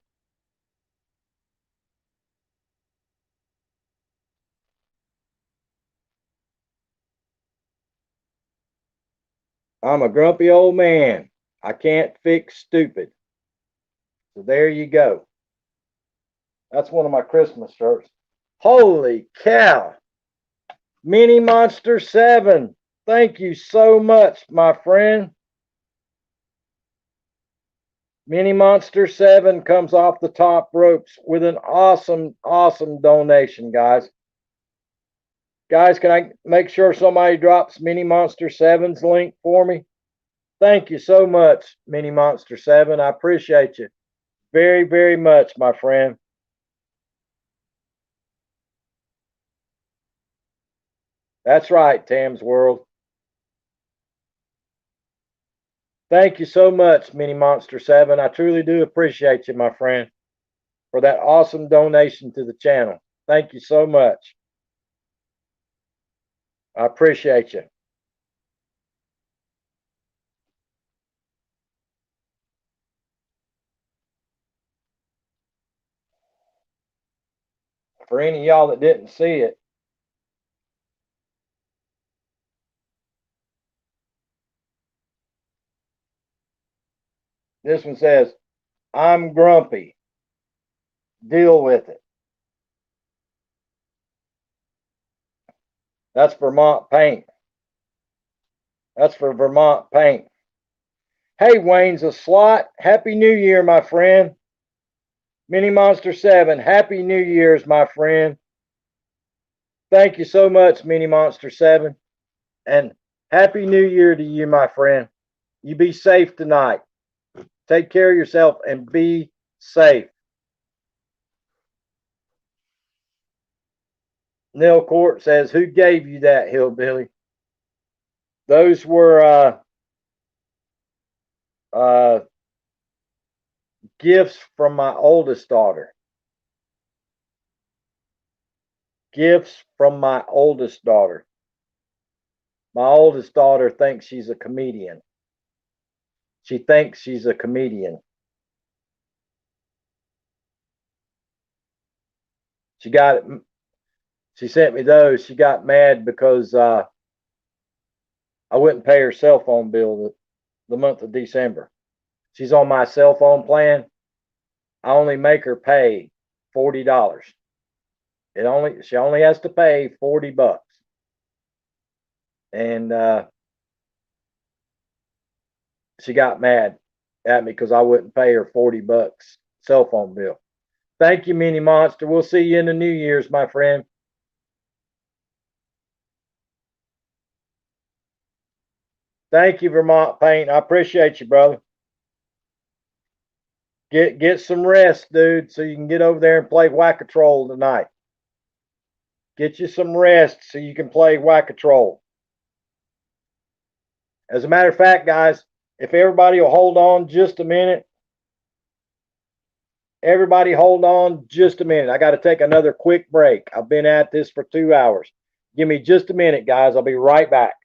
I'm a grumpy old man. I can't fix stupid. So there you go. That's one of my Christmas shirts. Holy cow. Mini Monster 7. Thank you so much, my friend. Mini Monster 7 comes off the top ropes with an awesome, awesome donation, guys. Guys, can I make sure somebody drops Mini Monster 7's link for me? Thank you so much, Mini Monster 7. I appreciate you very, very much, my friend. That's right, Tam's World. Thank you so much, Mini Monster 7. I truly do appreciate you, my friend, for that awesome donation to the channel. Thank you so much. I appreciate you. For any of y'all that didn't see it, this one says, I'm grumpy. Deal with it. That's Vermont Paint. That's for Vermont Paint. Hey, Wayne's a slot. Happy New Year, my friend. Mini Monster 7, Happy New Year's, my friend. Thank you so much, Mini Monster 7. And Happy New Year to you, my friend. You be safe tonight. Take care of yourself and be safe. Neil Court says, who gave you that, hillbilly? Those were gifts from my oldest daughter. Gifts from my oldest daughter. My oldest daughter thinks she's a comedian. She thinks she's a comedian. She got it. She sent me those. She got mad because I wouldn't pay her cell phone bill the month of December. She's on my cell phone plan. I only make her pay $40. She only has to pay $40. And she got mad at me because I wouldn't pay her $40 cell phone bill. Thank you, Mini Monster. We'll see you in the New Year's, my friend. Thank you, Vermont Paint. I appreciate you, brother. Get some rest, dude, so you can get over there and play Whack-A-Troll tonight. Get you some rest so you can play Whack-A-Troll. As a matter of fact, guys, if everybody will hold on just a minute, Everybody hold on just a minute. I got to take another quick break. I've been at this for 2 hours. Give me just a minute, guys. I'll be right back.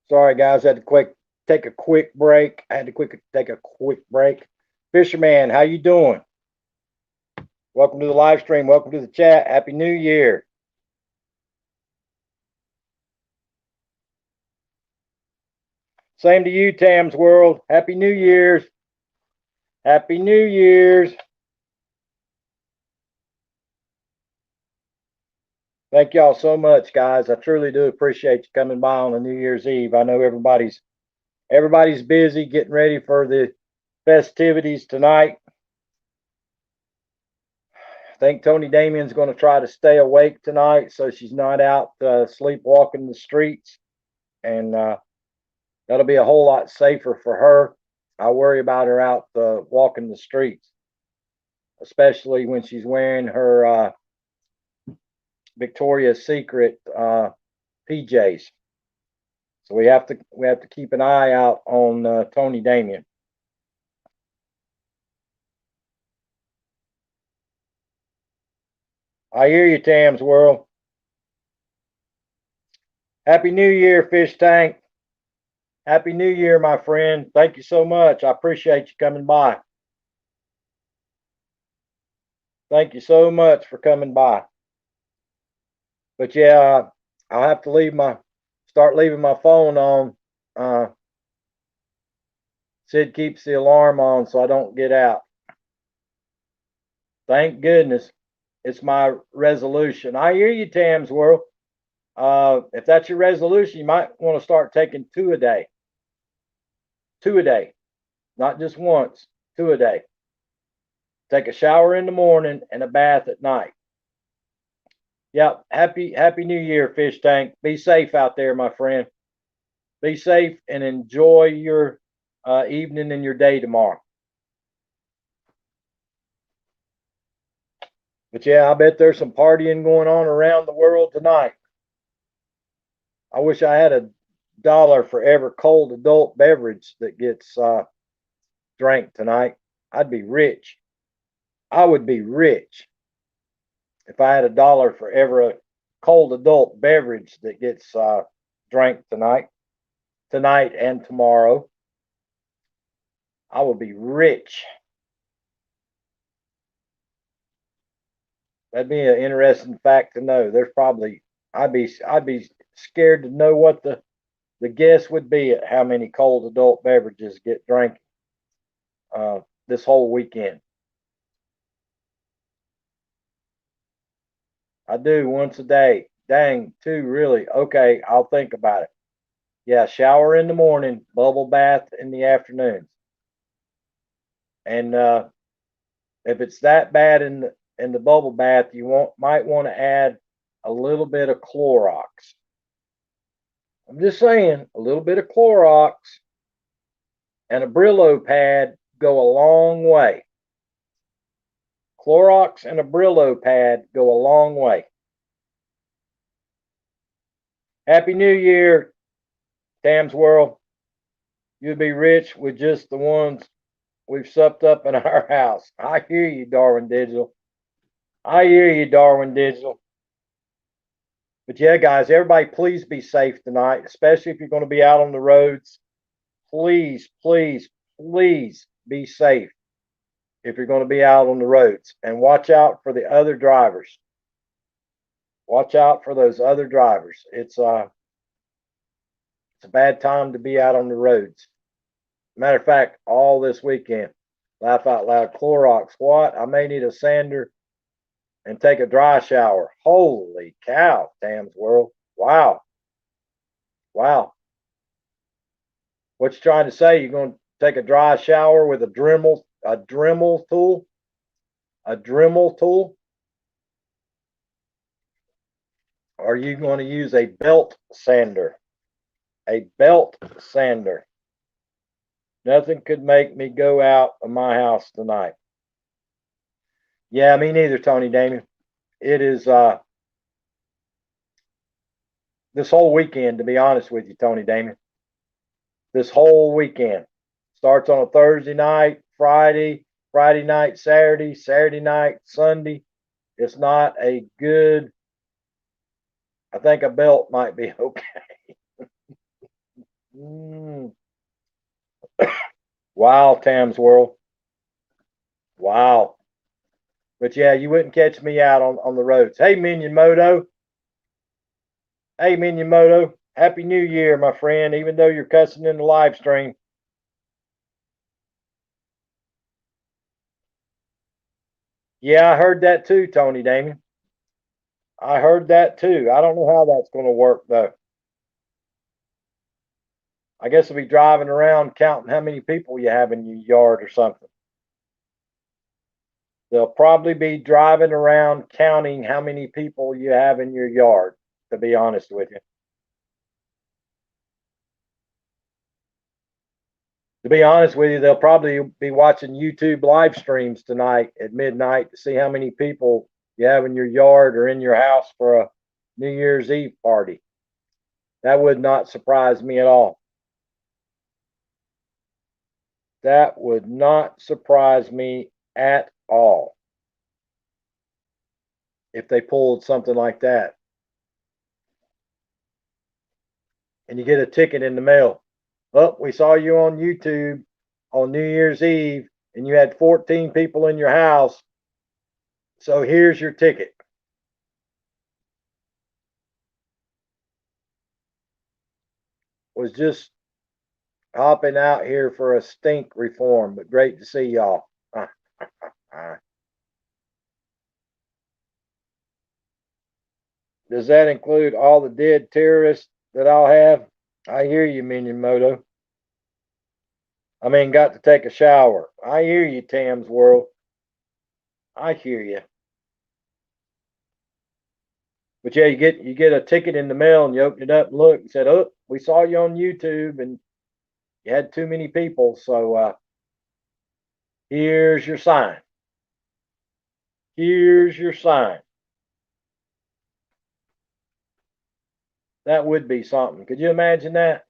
Sorry, guys. I had to take a quick break. I had to take a quick break. Fisherman, how you doing? Welcome to the live stream. Welcome to the chat. Happy New Year. Same to you, Tam's World. Happy New Year's. Happy New Year's. Thank y'all so much, guys. I truly do appreciate you coming by on a New Year's Eve. I know everybody's busy getting ready for the festivities tonight. I think Tony Damien's going to try to stay awake tonight so she's not out sleepwalking the streets, and that'll be a whole lot safer for her. I worry about her out walking the streets, especially when she's wearing her Victoria's Secret PJs. So we have to keep an eye out on Tony Damien. I hear you, Tam's World. Happy New Year, Fish Tank. Happy New Year, my friend. Thank you so much. I appreciate you coming by. Thank you so much for coming by. But yeah, I'll have to start leaving my phone on. Sid keeps the alarm on so I don't get out. Thank goodness. It's my resolution. I hear you, Tam's World. If that's your resolution, you might want to start taking 2 a day. 2 a day. Not just once, 2 a day. Take a shower in the morning and a bath at night. Yep. Happy New Year, Fish Tank. Be safe out there, my friend. Be safe and enjoy your evening and your day tomorrow. But yeah, I bet there's some partying going on around the world tonight. I wish I had $1 for every cold adult beverage that gets drank tonight. I'd be rich. I would be rich if I had $1 for every cold adult beverage that gets drank tonight and tomorrow. I would be rich. That'd be an interesting fact to know. There's probably I'd be scared to know what the guess would be at how many cold adult beverages get drank this whole weekend. I do once a day. Dang, 2 really. Okay, I'll think about it. Yeah, shower in the morning, bubble bath in the afternoons. And if it's that bad in the bubble bath, might want to add a little bit of Clorox. I'm just saying, a little bit of Clorox and a Brillo pad go a long way. Clorox and a Brillo pad go a long way. Happy New Year, Tam's World. You'll be rich with just the ones we've supped up in our house. I hear you, Darwin Digital. I hear you, Darwin Digital. But yeah, guys, everybody, please be safe tonight, especially if you're going to be out on the roads. Please, please, please be safe if you're going to be out on the roads, and watch out for the other drivers. Watch out for those other drivers. It's a bad time to be out on the roads. Matter of fact, all this weekend, laugh out loud, Clorox. What? I may need a sander and take a dry shower. Holy cow, Tam's World. Wow. Wow. What you trying to say? You're going to take a dry shower with a Dremel tool? A Dremel tool? Or are you going to use a belt sander? A belt sander. Nothing could make me go out of my house tonight. Yeah, me neither, Tony Damien. It is this whole weekend, to be honest with you, Tony Damien. This whole weekend starts on a Thursday night, Friday night, Saturday night, Sunday. It's not a good. I think a belt might be okay. Wow, Tam's World. Wow. But yeah, you wouldn't catch me out on the roads. Hey, Minion Moto. Hey, Minion Moto. Happy New Year, my friend, even though you're cussing in the live stream. Yeah, I heard that too, Tony Damien. I heard that too. I don't know how that's going to work, though. I guess I'll be driving around counting how many people you have in your yard or something. They'll probably be driving around counting how many people you have in your yard, to be honest with you. To be honest with you, they'll probably be watching YouTube live streams tonight at midnight to see how many people you have in your yard or in your house for a New Year's Eve party. That would not surprise me at all. That would not surprise me at all. if they pulled something like that. And you get a ticket in the mail. Oh, we saw you on YouTube on New Year's Eve and you had 14 people in your house. So here's your ticket. Was just hopping out here for a stink reform, but great to see y'all. Does that include all the dead terrorists that I'll have? I hear you, Minion Moto. I mean, got to take a shower. I hear you, Tam's World. I hear you. But yeah, you get a ticket in the mail and you open it up and look and said, "Oh, we saw you on YouTube and you had too many people, so here's your sign. Here's your sign." That would be something. Could you imagine that?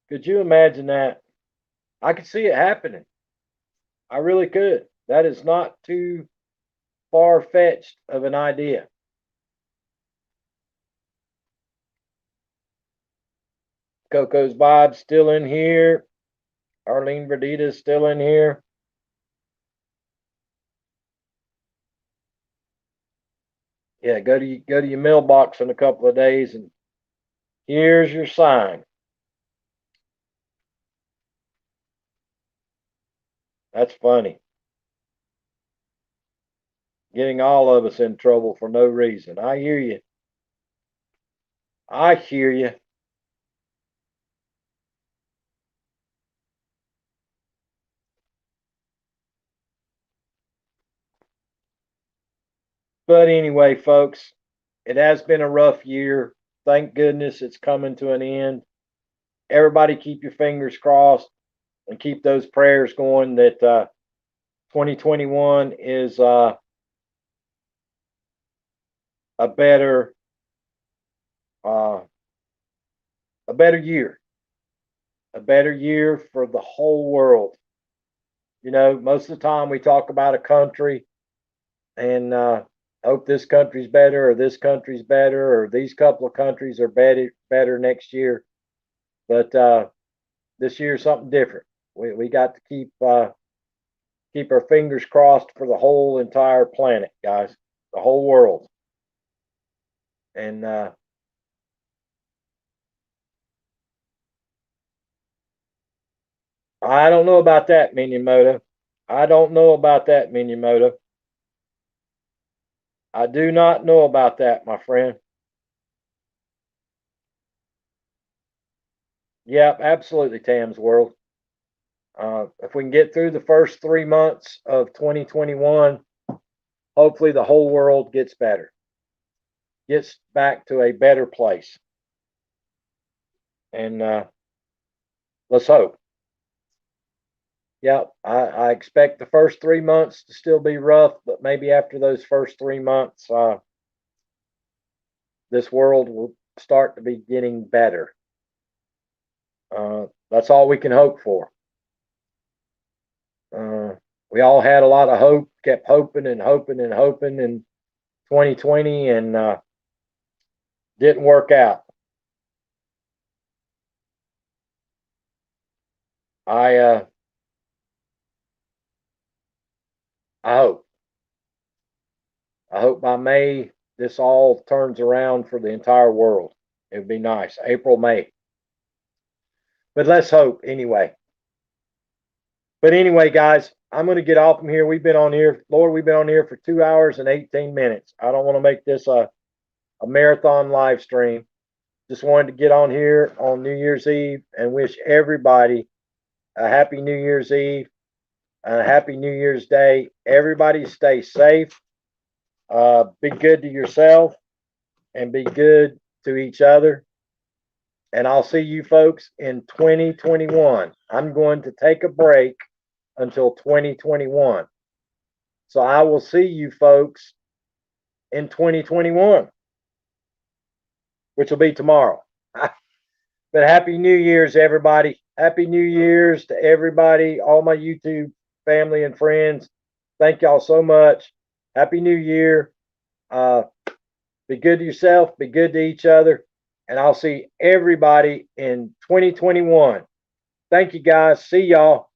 Could you imagine that? I could see it happening. I really could. That is not too far fetched of an idea. Coco's Vibe still in here. Arlene Verdita's still in here. Yeah, go to your mailbox in a couple of days and here's your sign. That's funny. Getting all of us in trouble for no reason. I hear you. I hear you. But anyway, folks, it has been a rough year. Thank goodness it's coming to an end. Everybody keep your fingers crossed and keep those prayers going that 2021 is a better uh, a better year, a better year for the whole world. You know, most of the time we talk about a country and hope this country's better or this country's better or these couple of countries are better next year. But this year is something different. We got to keep our fingers crossed for the whole entire planet, guys, the whole world. And I don't know about that, Minyamoto. I don't know about that, Minyamoto. I do not know about that, my friend. Yep, absolutely, Tam's World. If we can get through the first 3 months of 2021, hopefully the whole world gets better, gets back to a better place. And let's hope. Yep, I expect the first 3 months to still be rough, but maybe after those first 3 months, this world will start to be getting better. That's all we can hope for. We all had a lot of hope, kept hoping and hoping and hoping in 2020, and didn't work out. I I hope. I hope by May this all turns around for the entire world. It would be nice. April, May. But let's hope anyway. But anyway, guys, I'm going to get off from here. We've been on here, Lord, we've been on here for 2 hours and 18 minutes. I don't want to make this a marathon live stream. Just wanted to get on here on New Year's Eve and wish everybody a happy New Year's Eve and a happy New Year's Day. Everybody stay safe. Be good to yourself and be good to each other. And I'll see you folks in 2021. I'm going to take a break until 2021. So I will see you folks in 2021, which will be tomorrow. But Happy New Year's, everybody. Happy New Year's to everybody, all my YouTube family and friends. Thank y'all so much. Happy New Year. Be good to yourself, be good to each other, and I'll see everybody in 2021. Thank you guys. See y'all.